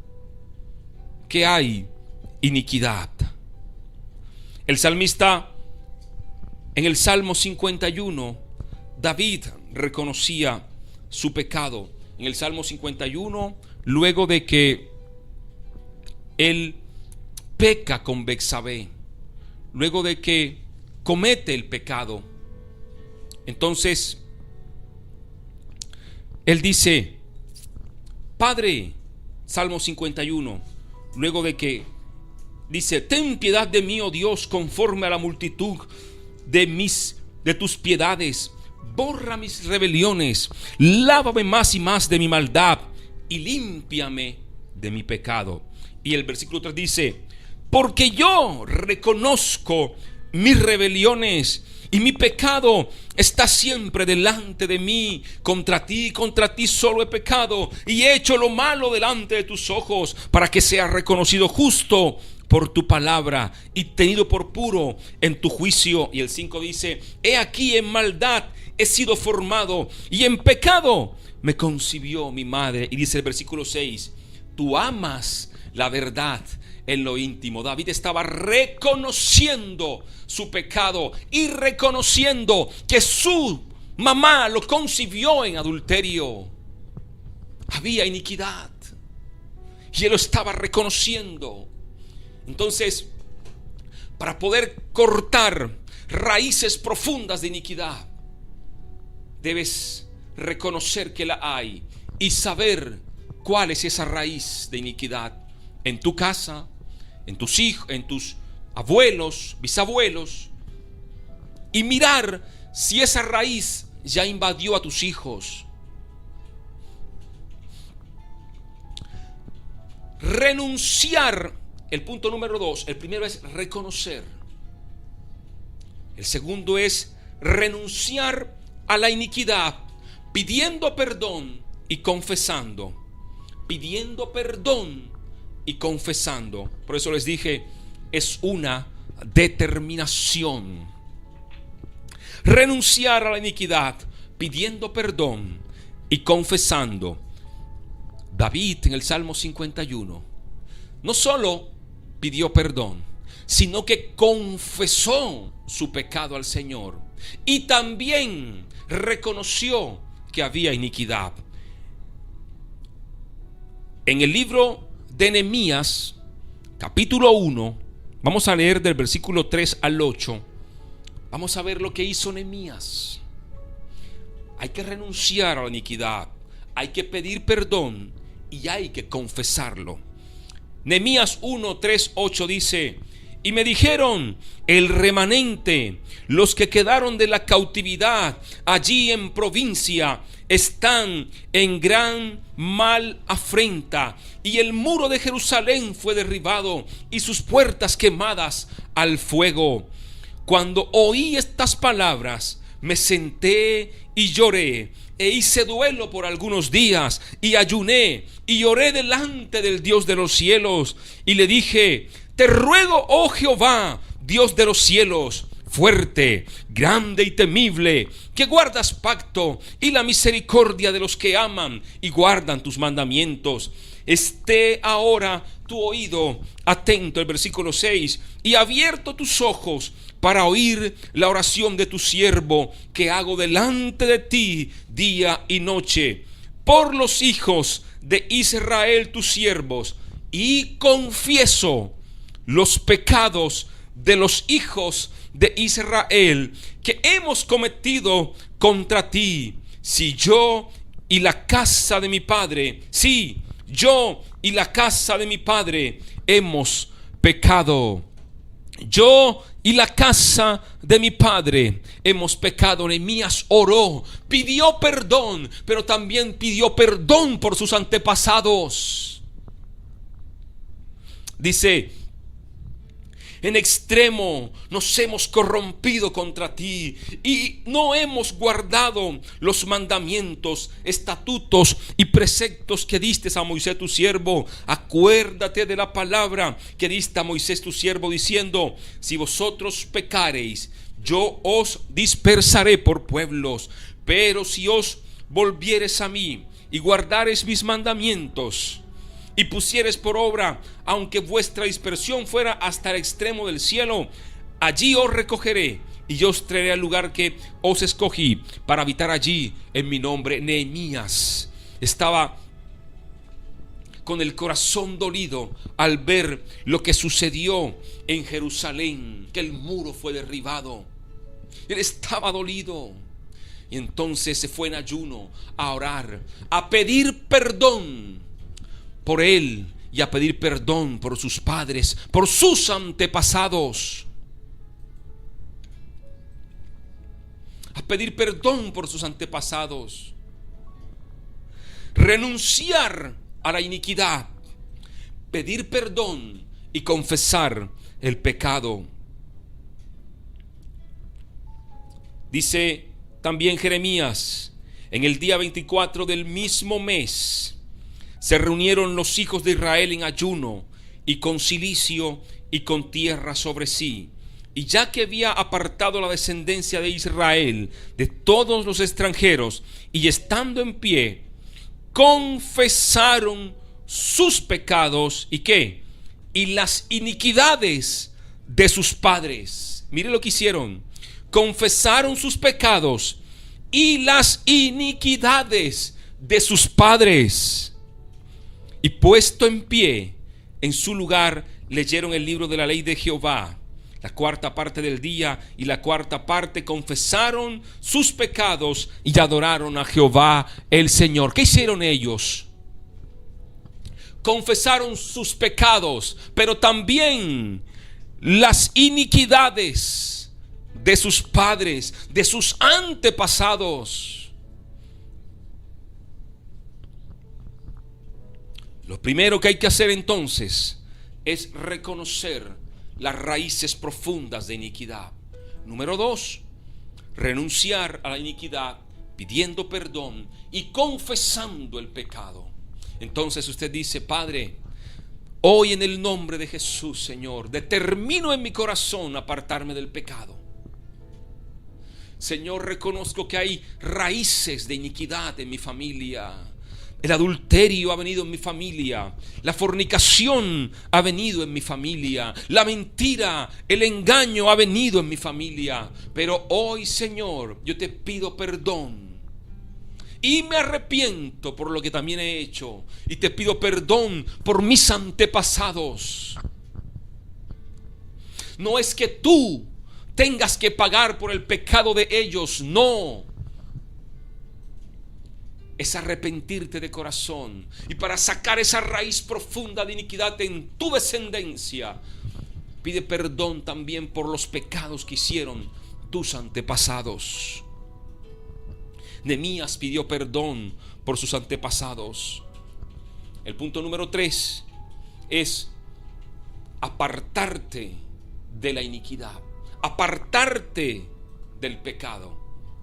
que hay iniquidad. El salmista, en el Salmo 51, David reconocía su pecado. En el Salmo 51, luego de que él peca con Betsabé, luego de que comete el pecado, entonces él dice: Padre, Salmo 51, luego de que dice: ten piedad de mí, oh Dios, conforme a la multitud de tus piedades. Borra mis rebeliones, lávame más y más de mi maldad y límpiame de mi pecado. Y el versículo 3 dice: porque yo reconozco mis rebeliones y mi pecado está siempre delante de mí. Contra ti solo he pecado y he hecho lo malo delante de tus ojos, para que sea reconocido justo por tu palabra y tenido por puro en tu juicio. Y el 5 dice: he aquí en maldad he sido formado y en pecado me concibió mi madre. Y dice el versículo 6, tú amas la verdad en lo íntimo. David estaba reconociendo su pecado y reconociendo que su mamá lo concibió en adulterio. Había iniquidad y él lo estaba reconociendo. Entonces, para poder cortar raíces profundas de iniquidad, debes reconocer que la hay y saber cuál es esa raíz de iniquidad en tu casa, en tus hijos, en tus abuelos, bisabuelos, y mirar si esa raíz ya invadió a tus hijos. Renunciar, el punto número 2, el primero es reconocer. El segundo es renunciar a la iniquidad, pidiendo perdón y confesando. Pidiendo perdón y confesando. Por eso les dije, es una determinación. Renunciar a la iniquidad, pidiendo perdón y confesando. David en el Salmo 51 no solo pidió perdón, sino que confesó su pecado al Señor y también reconoció que había iniquidad. En el libro de Nehemías, capítulo 1, vamos a leer del versículo 3 al 8. Vamos a ver lo que hizo Nehemías. Hay que renunciar a la iniquidad, hay que pedir perdón y hay que confesarlo. Nehemías 1, 3, 8 dice: y me dijeron, el remanente, los que quedaron de la cautividad allí en provincia, están en gran mal afrenta, y el muro de Jerusalén fue derribado y sus puertas quemadas al fuego. Cuando oí estas palabras, me senté y lloré, e hice duelo por algunos días, y ayuné y oré delante del Dios de los cielos, y le dije: te ruego, oh Jehová, Dios de los cielos, fuerte, grande y temible, que guardas pacto y la misericordia de los que aman y guardan tus mandamientos. Esté ahora tu oído atento, el versículo 6, y abierto tus ojos para oír la oración de tu siervo, que hago delante de ti día y noche, por los hijos de Israel tus siervos, y confieso los pecados de los hijos de Israel que hemos cometido contra ti. Si yo y la casa de mi padre, sí, yo y la casa de mi padre hemos pecado. Yo y la casa de mi padre hemos pecado. Nehemías oró, pidió perdón, pero también pidió perdón por sus antepasados. Dice: en extremo nos hemos corrompido contra ti y no hemos guardado los mandamientos, estatutos y preceptos que diste a Moisés tu siervo. Acuérdate de la palabra que diste a Moisés tu siervo, diciendo: si vosotros pecareis, yo os dispersaré por pueblos. Pero si os volviereis a mí y guardareis mis mandamientos y pusieres por obra, aunque vuestra dispersión fuera hasta el extremo del cielo, allí os recogeré y yo os traeré al lugar que os escogí para habitar allí en mi nombre. Nehemías estaba con el corazón dolido al ver lo que sucedió en Jerusalén, que el muro fue derribado. Él estaba dolido y entonces se fue en ayuno a orar, a pedir perdón por él y a pedir perdón por sus padres, por sus antepasados. A pedir perdón por sus antepasados. Renunciar a la iniquidad, pedir perdón y confesar el pecado. Dice también Jeremías: en el día 24 del mismo mes se reunieron los hijos de Israel en ayuno y con cilicio y con tierra sobre sí, Y ya que había apartado la descendencia de Israel de todos los extranjeros, y estando en pie, confesaron sus pecados y ¿qué? Y las iniquidades de sus padres. Mire lo que hicieron. Confesaron sus pecados y las iniquidades de sus padres. Y puesto en pie en su lugar, leyeron el libro de la ley de Jehová. La cuarta parte del día y la cuarta parte confesaron sus pecados y adoraron a Jehová el Señor. ¿Qué hicieron ellos? Confesaron sus pecados, pero también las iniquidades de sus padres, de sus antepasados. Lo primero que hay que hacer entonces es reconocer las raíces profundas de iniquidad. Número 2, renunciar a la iniquidad pidiendo perdón y confesando el pecado. Entonces usted dice: Padre, hoy en el nombre de Jesús, Señor, determino en mi corazón apartarme del pecado. Señor, reconozco que hay raíces de iniquidad en mi familia. El adulterio ha venido en mi familia, la fornicación ha venido en mi familia, la mentira, el engaño ha venido en mi familia. Pero hoy, Señor, yo te pido perdón y me arrepiento por lo que también he hecho, y te pido perdón por mis antepasados. No es que tú tengas que pagar por el pecado de ellos, no. Es arrepentirte de corazón, y para sacar esa raíz profunda de iniquidad en tu descendencia, pide perdón también por los pecados que hicieron tus antepasados. Nehemías pidió perdón por sus antepasados. El punto número 3 es apartarte de la iniquidad, apartarte del pecado.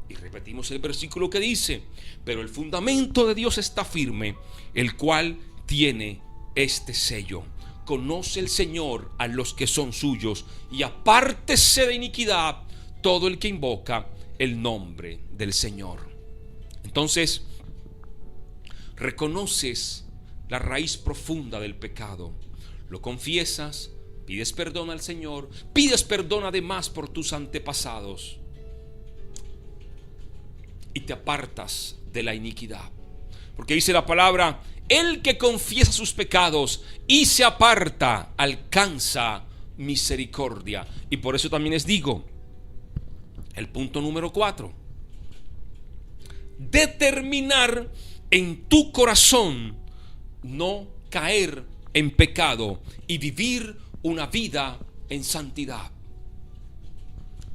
Y repetimos el versículo que dice: pero el fundamento de Dios está firme, el cual tiene este sello: conoce el Señor a los que son suyos, y apártese de iniquidad todo el que invoca el nombre del Señor. Entonces, reconoces la raíz profunda del pecado, lo confiesas, pides perdón al Señor, pides perdón además por tus antepasados, y te apartas de la iniquidad. Porque dice la palabra: el que confiesa sus pecados y se aparta alcanza misericordia. Y por eso también les digo, el punto número 4, determinar en tu corazón no caer en pecado y vivir una vida en santidad.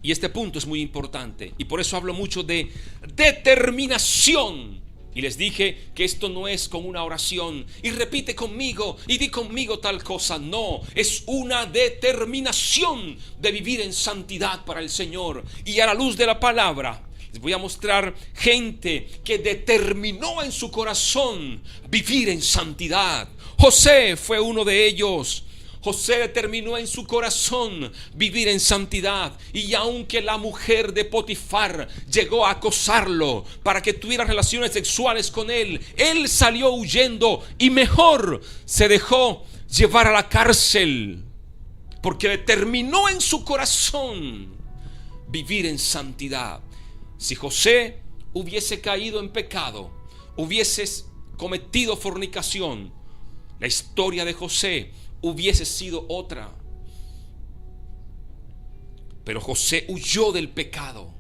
Y este punto es muy importante, y por eso hablo mucho de determinación. Y les dije que esto no es con una oración y repite conmigo y di conmigo tal cosa. No, es una determinación de vivir en santidad para el Señor. Y a la luz de la palabra les voy a mostrar gente que determinó en su corazón vivir en santidad. José fue uno de ellos. José determinó en su corazón vivir en santidad, y aunque la mujer de Potifar llegó a acosarlo para que tuviera relaciones sexuales con él, él salió huyendo y mejor se dejó llevar a la cárcel, porque determinó en su corazón vivir en santidad. Si José hubiese caído en pecado, hubiese cometido fornicación, la historia de José hubiese sido otra. Pero José huyó del pecado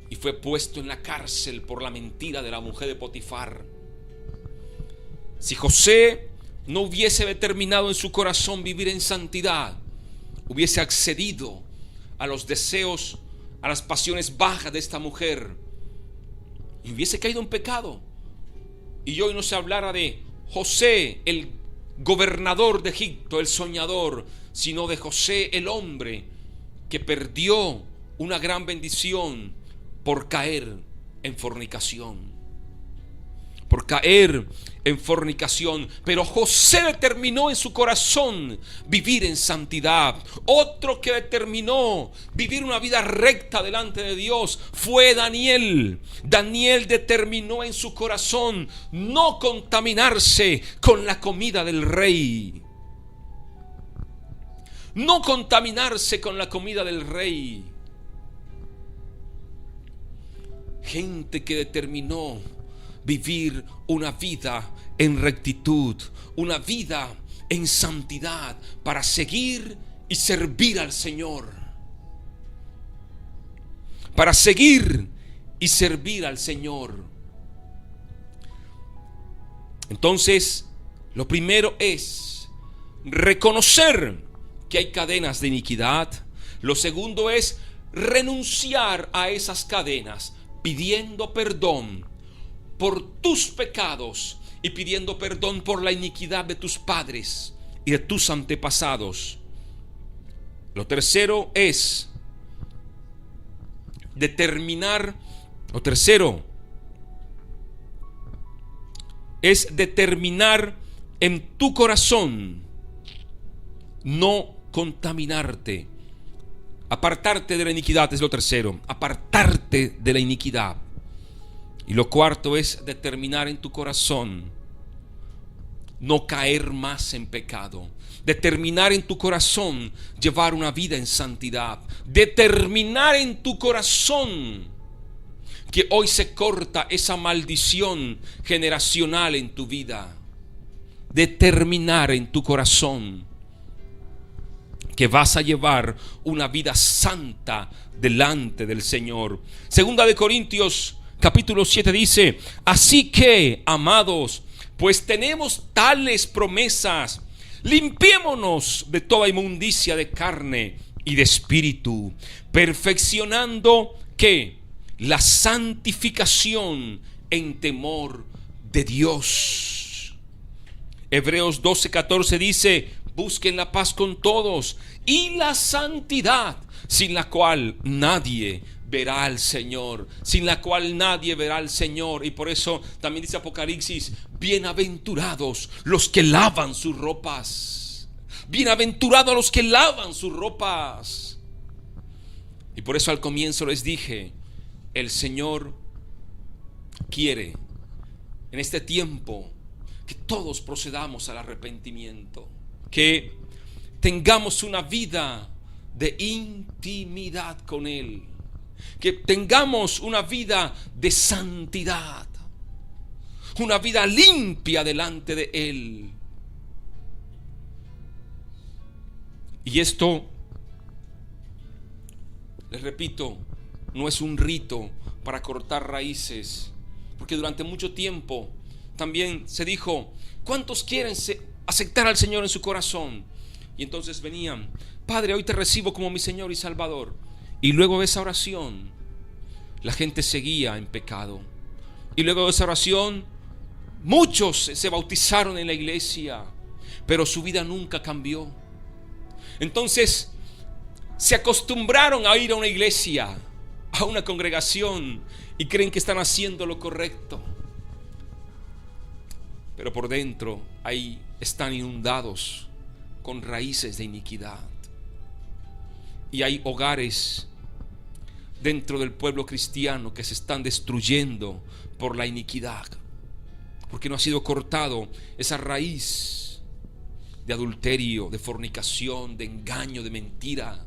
y fue puesto en la cárcel por la mentira de la mujer de Potifar. Si José no hubiese determinado en su corazón vivir en santidad, hubiese accedido a los deseos, a las pasiones bajas de esta mujer, y hubiese caído en pecado. Y hoy no se hablara de José, el gobernador de Egipto, el soñador, sino de José, el hombre que perdió una gran bendición por caer en fornicación. por caer en fornicación. Pero José determinó en su corazón vivir en santidad. Otro que determinó vivir una vida recta delante de Dios fue Daniel. Daniel determinó en su corazón no contaminarse con la comida del rey. No contaminarse con la comida del rey. Gente que determinó vivir una vida en rectitud, una vida en santidad, para seguir y servir al Señor. Para seguir y servir al Señor. Entonces, lo primero es reconocer que hay cadenas de iniquidad. Lo segundo es renunciar a esas cadenas, pidiendo perdón por tus pecados y pidiendo perdón por la iniquidad de tus padres y de tus antepasados. Lo tercero es determinar en tu corazón no contaminarte. Apartarte de la iniquidad es lo tercero. Apartarte de la iniquidad. Y lo cuarto es determinar en tu corazón no caer más en pecado. Determinar en tu corazón llevar una vida en santidad. Determinar en tu corazón que hoy se corta esa maldición generacional en tu vida. Determinar en tu corazón que vas a llevar una vida santa delante del Señor. Segunda de Corintios capítulo 7 dice: así que, amados, pues tenemos tales promesas, limpiémonos de toda inmundicia de carne y de espíritu, perfeccionando ¿qué? La santificación en temor de Dios. Hebreos 12:14 dice: busquen la paz con todos y la santidad, sin la cual nadie verá al Señor. Sin la cual nadie verá al Señor. Y por eso también dice Apocalipsis: bienaventurados los que lavan sus ropas. Bienaventurados los que lavan sus ropas. Y por eso al comienzo les dije: el Señor quiere en este tiempo que todos procedamos al arrepentimiento, que tengamos una vida de intimidad con Él, que tengamos una vida de santidad, una vida limpia delante de Él. Y esto, les repito, no es un rito para cortar raíces, porque durante mucho tiempo también se dijo: ¿cuántos quieren aceptar al Señor en su corazón? Y entonces venían: Padre, hoy te recibo como mi Señor y Salvador. Y luego de esa oración la gente seguía en pecado. Y luego de esa oración muchos se bautizaron en la iglesia, pero su vida nunca cambió. Entonces se acostumbraron a ir a una iglesia, a una congregación, y creen que están haciendo lo correcto, pero por dentro ahí están inundados con raíces de iniquidad. Y hay hogares dentro del pueblo cristiano que se están destruyendo por la iniquidad, porque no ha sido cortado esa raíz de adulterio, de fornicación, de engaño, de mentira.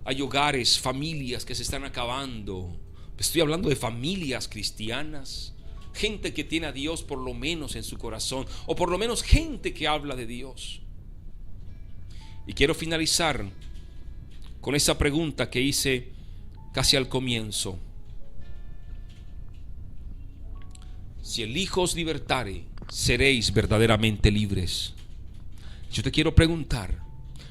Hay hogares, familias que se están acabando. Estoy hablando de familias cristianas, gente que tiene a Dios por lo menos en su corazón, o por lo menos gente que habla de Dios. Y quiero finalizar con esa pregunta que hice casi al comienzo: si el Hijo os libertare, seréis verdaderamente libres. Yo te quiero preguntar,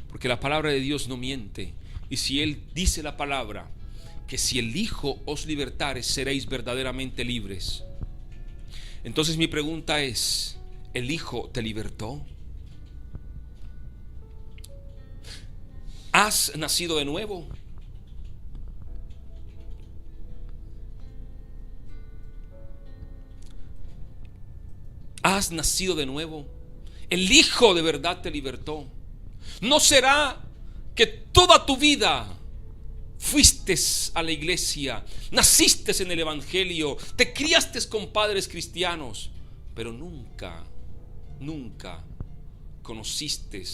porque la palabra de Dios no miente, y si Él dice la palabra que si el Hijo os libertare, seréis verdaderamente libres, entonces mi pregunta es: ¿el Hijo te libertó? ¿Has nacido de nuevo? has nacido de nuevo. El Hijo de verdad te libertó. ¿No será que toda tu vida fuiste a la iglesia, naciste en el evangelio, te criaste con padres cristianos, pero nunca conociste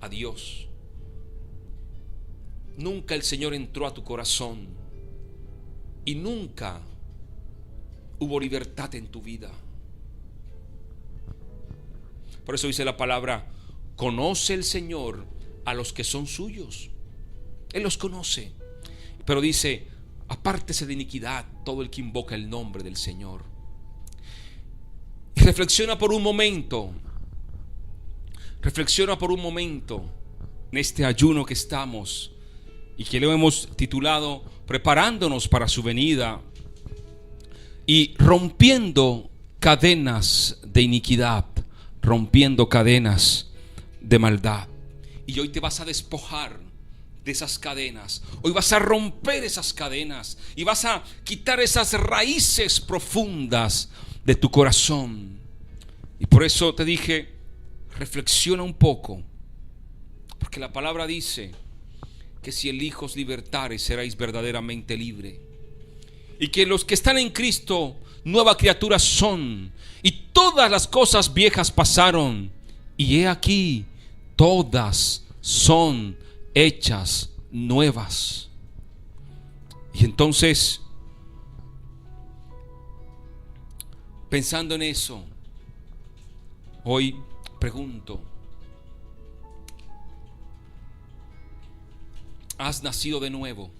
a Dios? Nunca el Señor entró a tu corazón y nunca hubo libertad en tu vida. Por eso dice la palabra: conoce el Señor a los que son suyos. Él los conoce. Pero dice: apártese de iniquidad todo el que invoca el nombre del Señor. Y reflexiona por un momento en este ayuno que estamos y que lo hemos titulado preparándonos para su venida y rompiendo cadenas de iniquidad, rompiendo cadenas de maldad. Y hoy te vas a despojar de esas cadenas. Hoy vas a romper esas cadenas y vas a quitar esas raíces profundas de tu corazón. Y por eso te dije, reflexiona un poco, porque la palabra dice que si el Hijo os libertare, seréis verdaderamente libre, y que los que están en Cristo nueva criatura son, y todas las cosas viejas pasaron, y he aquí todas son hechas nuevas. Y entonces, pensando en eso, hoy pregunto: ¿has nacido de nuevo?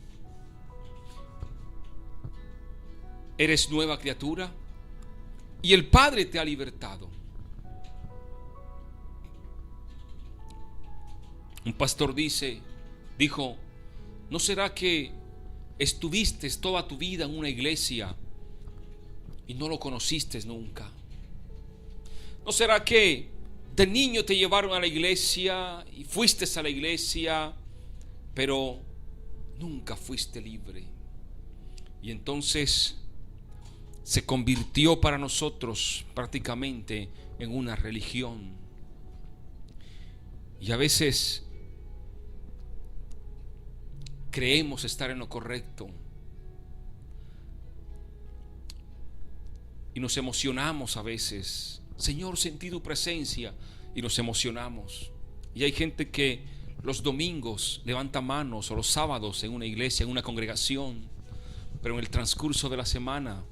¿Eres nueva criatura? Y el Padre te ha libertado. Un pastor dijo: ¿no será que estuviste toda tu vida en una iglesia y no lo conociste nunca? ¿No será que de niño te llevaron a la iglesia y fuiste a la iglesia, pero nunca fuiste libre? Y entonces se convirtió para nosotros prácticamente en una religión. Y a veces creemos estar en lo correcto y nos emocionamos a veces. Señor, sentí tu presencia, y nos emocionamos. Y hay gente que los domingos levanta manos, o los sábados en una iglesia, en una congregación, pero en el transcurso de la semana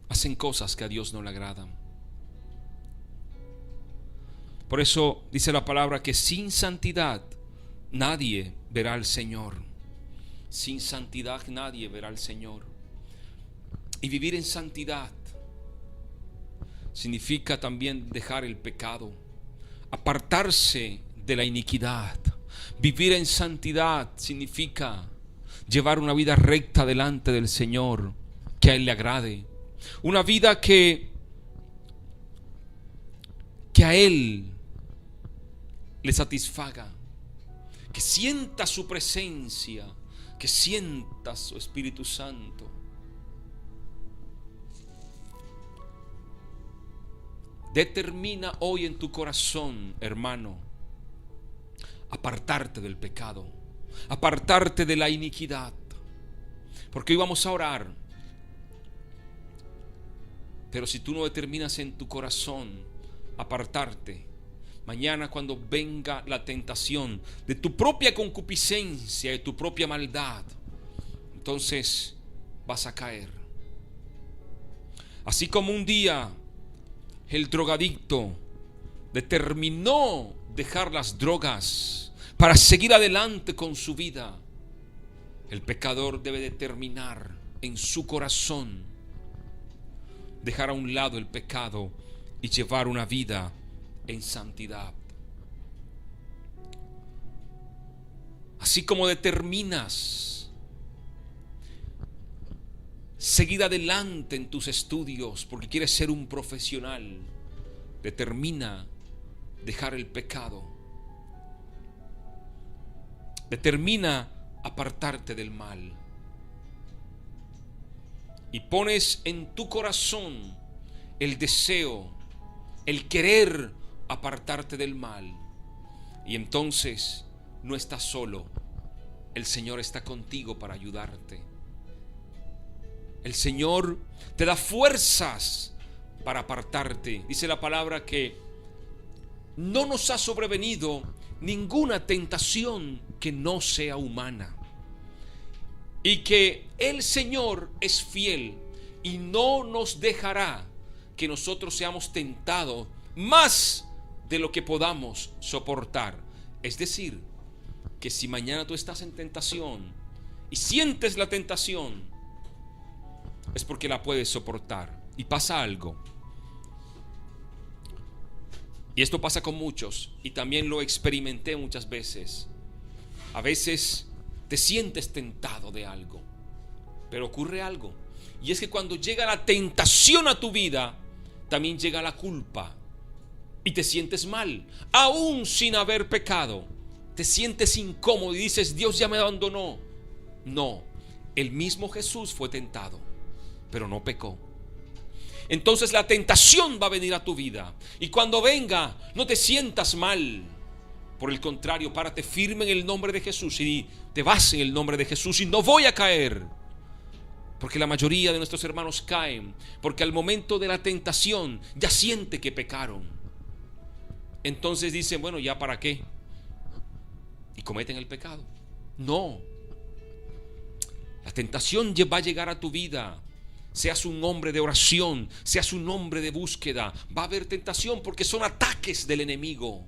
hacen cosas que a Dios no le agradan. Por eso dice la palabra que sin santidad nadie verá al Señor. Sin santidad nadie verá al Señor. Y vivir en santidad significa también dejar el pecado, apartarse de la iniquidad. Vivir en santidad significa llevar una vida recta delante del Señor, que a Él le agrade. Una vida que a Él le satisfaga, que sienta su presencia, que sienta su Espíritu Santo. Determina hoy en tu corazón, hermano, apartarte del pecado, apartarte de la iniquidad, porque hoy vamos a orar. Pero si tú no determinas en tu corazón apartarte, mañana cuando venga la tentación de tu propia concupiscencia, de tu propia maldad, entonces vas a caer. Así como un día el drogadicto determinó dejar las drogas para seguir adelante con su vida, el pecador debe determinar en su corazón dejar a un lado el pecado y llevar una vida en santidad. Así como determinas seguir adelante en tus estudios porque quieres ser un profesional, determina dejar el pecado, determina apartarte del mal, y pones en tu corazón el deseo, el querer apartarte del mal. Y entonces no estás solo. El Señor está contigo para ayudarte. El Señor te da fuerzas para apartarte. Dice la palabra que no nos ha sobrevenido ninguna tentación que no sea humana. Y que el Señor es fiel y no nos dejará que nosotros seamos tentados más de lo que podamos soportar. Es decir, que si mañana tú estás en tentación y sientes la tentación, es porque la puedes soportar. Y pasa algo. Y esto pasa con muchos, y también lo experimenté muchas veces. A veces te sientes tentado de algo, pero ocurre algo. Y es que cuando llega la tentación a tu vida, también llega la culpa. Y te sientes mal, aún sin haber pecado. Te sientes incómodo y dices: Dios ya me abandonó. No, el mismo Jesús fue tentado, pero no pecó. Entonces la tentación va a venir a tu vida, y cuando venga, no te sientas mal. Por el contrario, párate firme en el nombre de Jesús y te vas en el nombre de Jesús y no voy a caer. Porque la mayoría de nuestros hermanos caen porque al momento de la tentación ya siente que pecaron. Entonces dicen: bueno, ¿ya para qué? Y cometen el pecado. No. La tentación va a llegar a tu vida. Seas un hombre de oración, seas un hombre de búsqueda, va a haber tentación porque son ataques del enemigo.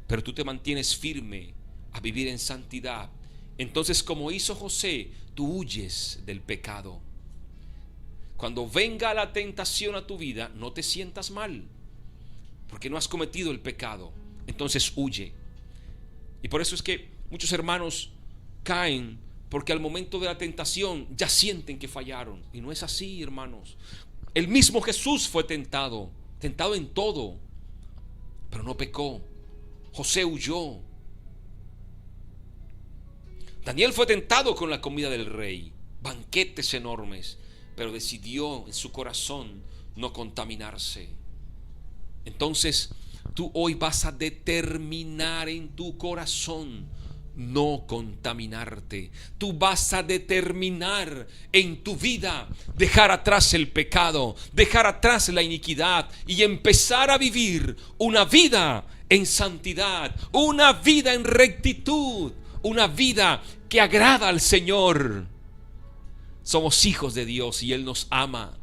Pero tú te mantienes firme a vivir en santidad. Entonces, como hizo José, tú huyes del pecado. Cuando venga la tentación a tu vida, no te sientas mal, porque no has cometido el pecado. Entonces huye. Y por eso es que muchos hermanos caen, porque al momento de la tentación ya sienten que fallaron. Y no es así, hermanos. El mismo Jesús fue tentado en todo, pero no pecó. José huyó. Daniel fue tentado con la comida del rey, banquetes enormes, pero decidió en su corazón no contaminarse. Entonces tú hoy vas a determinar en tu corazón no contaminarte. Tú vas a determinar en tu vida dejar atrás el pecado, dejar atrás la iniquidad y empezar a vivir una vida en santidad, una vida en rectitud, una vida que agrada al Señor. Somos hijos de Dios y Él nos ama.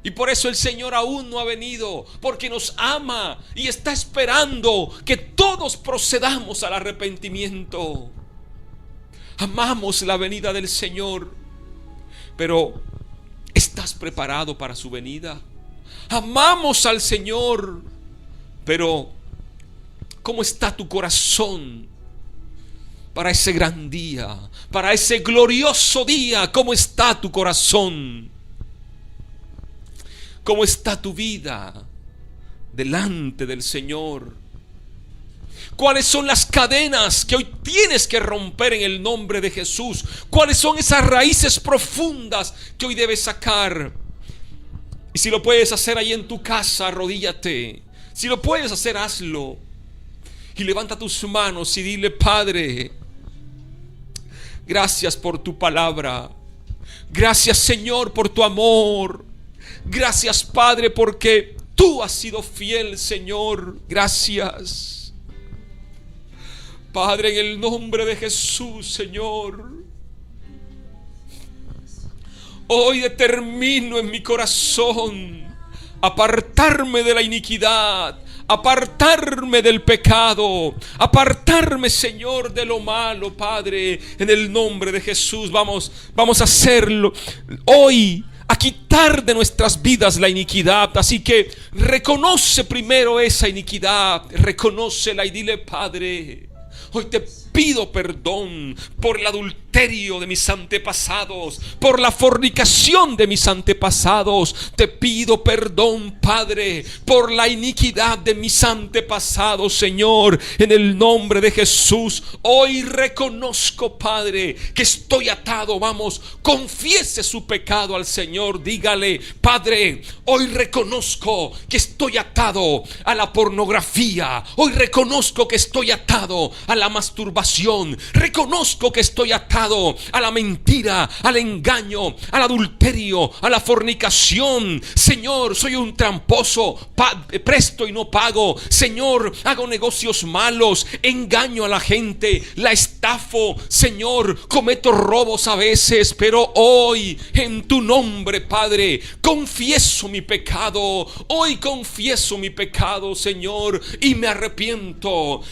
Y por eso el Señor aún no ha venido, porque nos ama y está esperando que todos procedamos al arrepentimiento. Amamos la venida del Señor, pero ¿estás preparado para su venida? Amamos al Señor, pero ¿cómo está tu corazón para ese gran día, para ese glorioso día? ¿Cómo está tu corazón? ¿Cómo está tu vida delante del Señor? ¿Cuáles son las cadenas que hoy tienes que romper en el nombre de Jesús? ¿Cuáles son esas raíces profundas que hoy debes sacar? Y si lo puedes hacer ahí en tu casa, arrodíllate. Si lo puedes hacer, hazlo. Y levanta tus manos y dile: Padre, gracias por tu palabra. Gracias, Señor, por tu amor. Gracias, Padre, porque tú has sido fiel, Señor. Gracias, Padre, en el nombre de Jesús, Señor. Hoy determino en mi corazón apartarme de la iniquidad, apartarme del pecado, apartarme, Señor, de lo malo, Padre, en el nombre de Jesús. Vamos a hacerlo hoy, a quitar de nuestras vidas la iniquidad. Así que reconoce primero esa iniquidad, reconócela y dile: Padre, hoy te pido perdón por el adulterio, adulterio de mis antepasados, por la fornicación de mis antepasados. Te pido perdón, Padre, por la iniquidad de mis antepasados, Señor, en el nombre de Jesús. Hoy reconozco, Padre, que estoy atado. Vamos, confiese su pecado al Señor. Dígale: Padre, hoy reconozco que estoy atado a la pornografía. Hoy reconozco que estoy atado a la masturbación. Reconozco que estoy atado a la mentira, al engaño, al adulterio, a la fornicación. Señor, soy un tramposo, presto y no pago. Señor, hago negocios malos, engaño a la gente, la estafo. Señor, cometo robos a veces, pero hoy en tu nombre, Padre, confieso mi pecado. Hoy confieso mi pecado, Señor, y me arrepiento,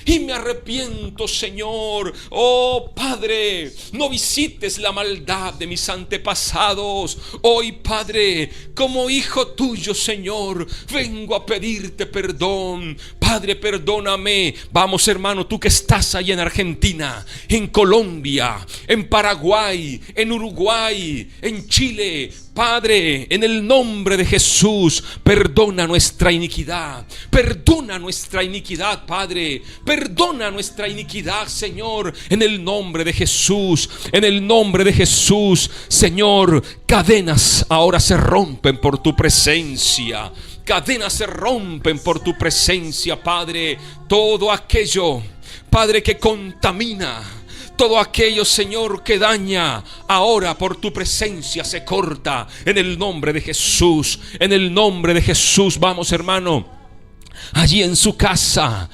Señor. Oh, Padre, no visites la maldad de mis antepasados. Hoy, Padre, como hijo tuyo, Señor, vengo a pedirte perdón. Padre, perdóname. Vamos, hermano, tú que estás ahí en Argentina, en Colombia, en Paraguay, en Uruguay, en Chile. Padre, en el nombre de Jesús, perdona nuestra iniquidad. Perdona nuestra iniquidad, Padre. Perdona nuestra iniquidad, Señor, en el nombre de Jesús. En el nombre de Jesús, Señor, cadenas ahora se rompen por tu presencia. Cadenas se rompen por tu presencia, Padre. Todo aquello, Padre, que contamina, todo aquello, Señor, que daña, ahora por tu presencia se corta. En el nombre de Jesús. En el nombre de Jesús. Vamos, hermano. Allí en su casa,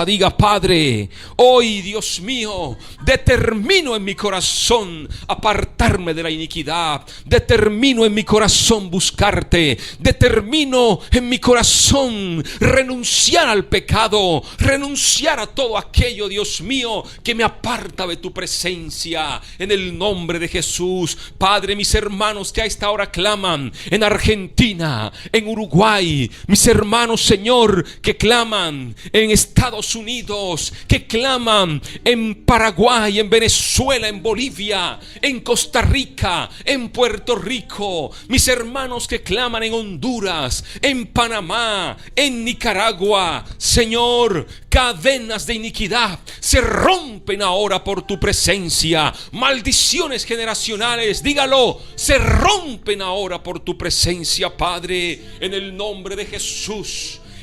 diga: Padre, hoy, Dios mío, determino en mi corazón apartarme de la iniquidad. Determino en mi corazón buscarte. Determino en mi corazón renunciar al pecado, renunciar a todo aquello, Dios mío, que me aparta de tu presencia. En el nombre de Jesús. Padre, mis hermanos que a esta hora claman en Argentina, en Uruguay, mis hermanos, Señor, que claman en Estados Unidos, que claman en Paraguay, en Venezuela, en Bolivia, en Costa Rica, en Puerto Rico, mis hermanos que claman en Honduras, en Panamá, en Nicaragua. Señor, cadenas de iniquidad se rompen ahora por tu presencia. Maldiciones generacionales, dígalo, se rompen ahora por tu presencia, Padre, en el nombre de Jesús.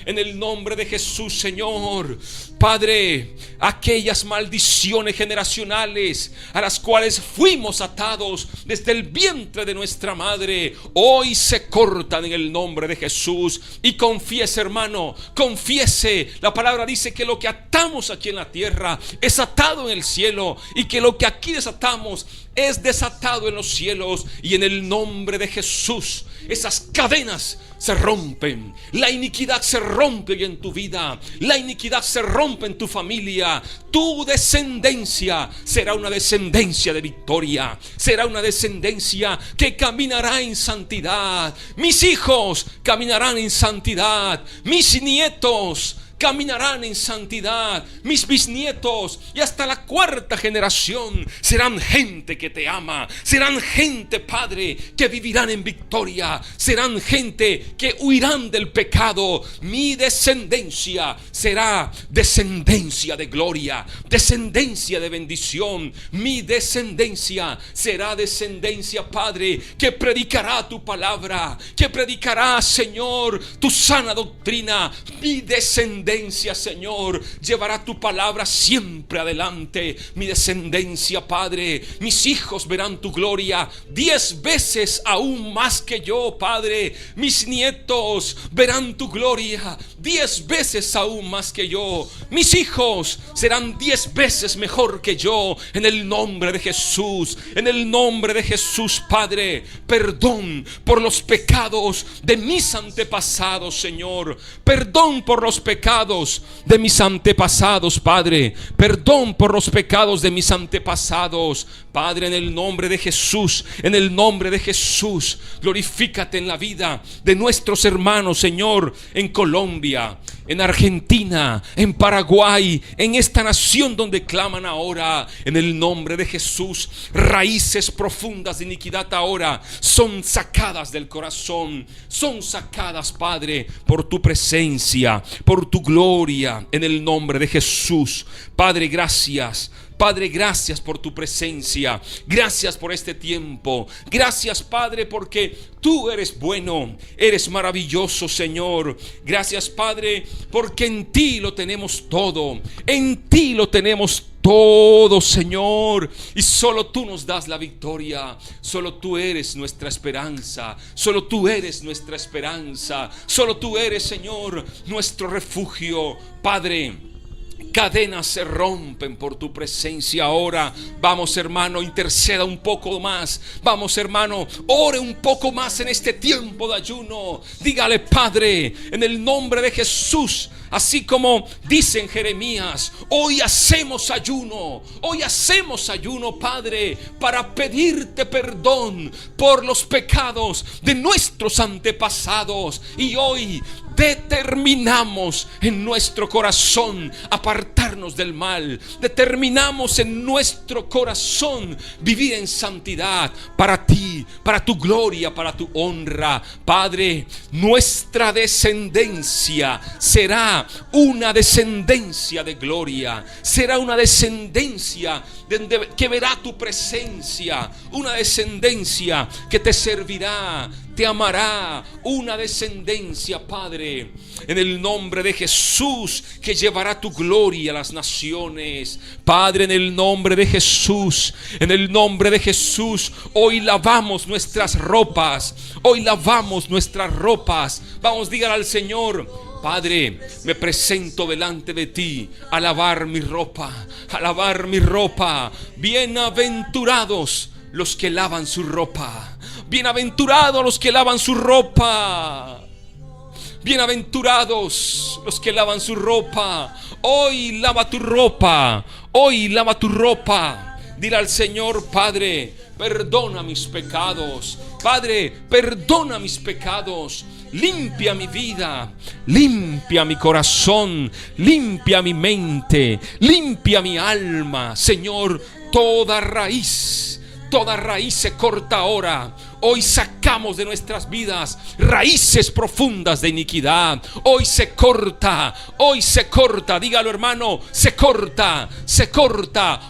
En el nombre de Jesús, Señor. Padre, aquellas maldiciones generacionales a las cuales fuimos atados desde el vientre de nuestra madre, hoy se cortan en el nombre de Jesús. Y confiese, hermano, confiese. La palabra dice que lo que atamos aquí en la tierra es atado en el cielo, y que lo que aquí desatamos es desatado en los cielos. Y en el nombre de Jesús, esas cadenas se rompen. La iniquidad se rompe en tu vida. La iniquidad se rompe en tu familia. Tu descendencia será una descendencia de victoria. Será una descendencia que caminará en santidad. Mis hijos caminarán en santidad. Mis nietos caminarán en santidad. Mis bisnietos y hasta la cuarta generación serán gente que te ama. Serán gente, Padre, que vivirán en victoria. Serán gente que huirán del pecado. Mi descendencia será descendencia de gloria, descendencia de bendición. Mi descendencia será descendencia, Padre, que predicará tu palabra, que predicará, Señor, tu sana doctrina. Mi descendencia, Señor, llevará tu palabra siempre adelante. Mi descendencia, Padre, mis hijos verán tu gloria 10 veces aún más que yo, Padre. Mis nietos verán tu gloria 10 veces aún más que yo. Mis hijos serán 10 veces mejor que yo. En el nombre de Jesús, en el nombre de Jesús, Padre, perdón por los pecados de mis antepasados, Señor. Perdón por los pecados de mis antepasados, Padre. Perdón por los pecados de mis antepasados, Padre, en el nombre de Jesús. En el nombre de Jesús, glorifícate en la vida de nuestros hermanos, Señor, en Colombia, en Argentina, en Paraguay, en esta nación donde claman ahora, en el nombre de Jesús, raíces profundas de iniquidad ahora son sacadas del corazón, son sacadas, Padre, por tu presencia, por tu gloria, en el nombre de Jesús. Padre, gracias. Padre, gracias por tu presencia. Gracias por este tiempo. Gracias, Padre, porque tú eres bueno, eres maravilloso, Señor. Gracias, Padre, porque en ti lo tenemos todo. En ti lo tenemos todo, Señor. Y solo tú nos das la victoria. Solo tú eres nuestra esperanza. Solo tú eres nuestra esperanza. Solo tú eres, Señor, nuestro refugio. Padre, cadenas se rompen por tu presencia ahora. Vamos, hermano, interceda un poco más. Vamos, hermano, ore un poco más en este tiempo de ayuno. Dígale: Padre, en el nombre de Jesús, así como dice en Jeremías, hoy hacemos ayuno. Hoy hacemos ayuno, Padre, para pedirte perdón por los pecados de nuestros antepasados. Y hoy determinamos en nuestro corazón apartarnos del mal. Determinamos en nuestro corazón vivir en santidad para ti, para tu gloria, para tu honra. Padre, nuestra descendencia será una descendencia de gloria. Será una descendencia que verá tu presencia. Una descendencia que te servirá, te amará. Una descendencia, Padre, en el nombre de Jesús, que llevará tu gloria a las naciones. Padre, en el nombre de Jesús, en el nombre de Jesús, hoy lavamos nuestras ropas. Hoy lavamos nuestras ropas. Vamos, dígale al Señor: Padre, me presento delante de ti a lavar mi ropa, a lavar mi ropa. Bienaventurados los que lavan su ropa. Bienaventurados los que lavan su ropa. Bienaventurados los que lavan su ropa. Hoy lava tu ropa. Hoy lava tu ropa. Dile al Señor: Padre, perdona mis pecados. Padre, perdona mis pecados. Limpia mi vida, limpia mi corazón, limpia mi mente, limpia mi alma. Señor, toda raíz se corta ahora. Hoy sacamos de nuestras vidas raíces profundas de iniquidad. Hoy se corta, dígalo, hermano, se corta.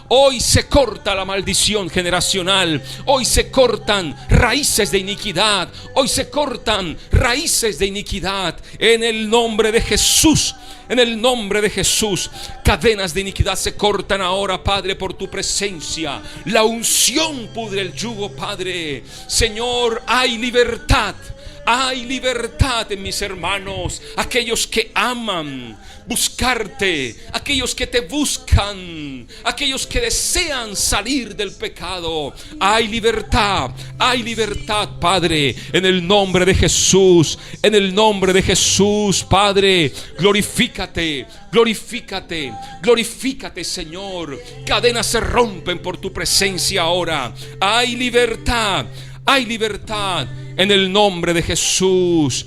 Hoy se corta la maldición generacional. Hoy se cortan raíces de iniquidad. Hoy se cortan raíces de iniquidad. En el nombre de Jesús. En el nombre de Jesús, cadenas de iniquidad se cortan ahora, Padre, por tu presencia. La unción pudre el yugo, Padre. Señor, hay libertad. Hay libertad en mis hermanos, aquellos que aman buscarte, aquellos que te buscan, aquellos que desean salir del pecado. Hay libertad, Padre, en el nombre de Jesús. En el nombre de Jesús, Padre, glorifícate, Señor. Cadenas se rompen por tu presencia ahora. Hay libertad en el nombre de Jesús.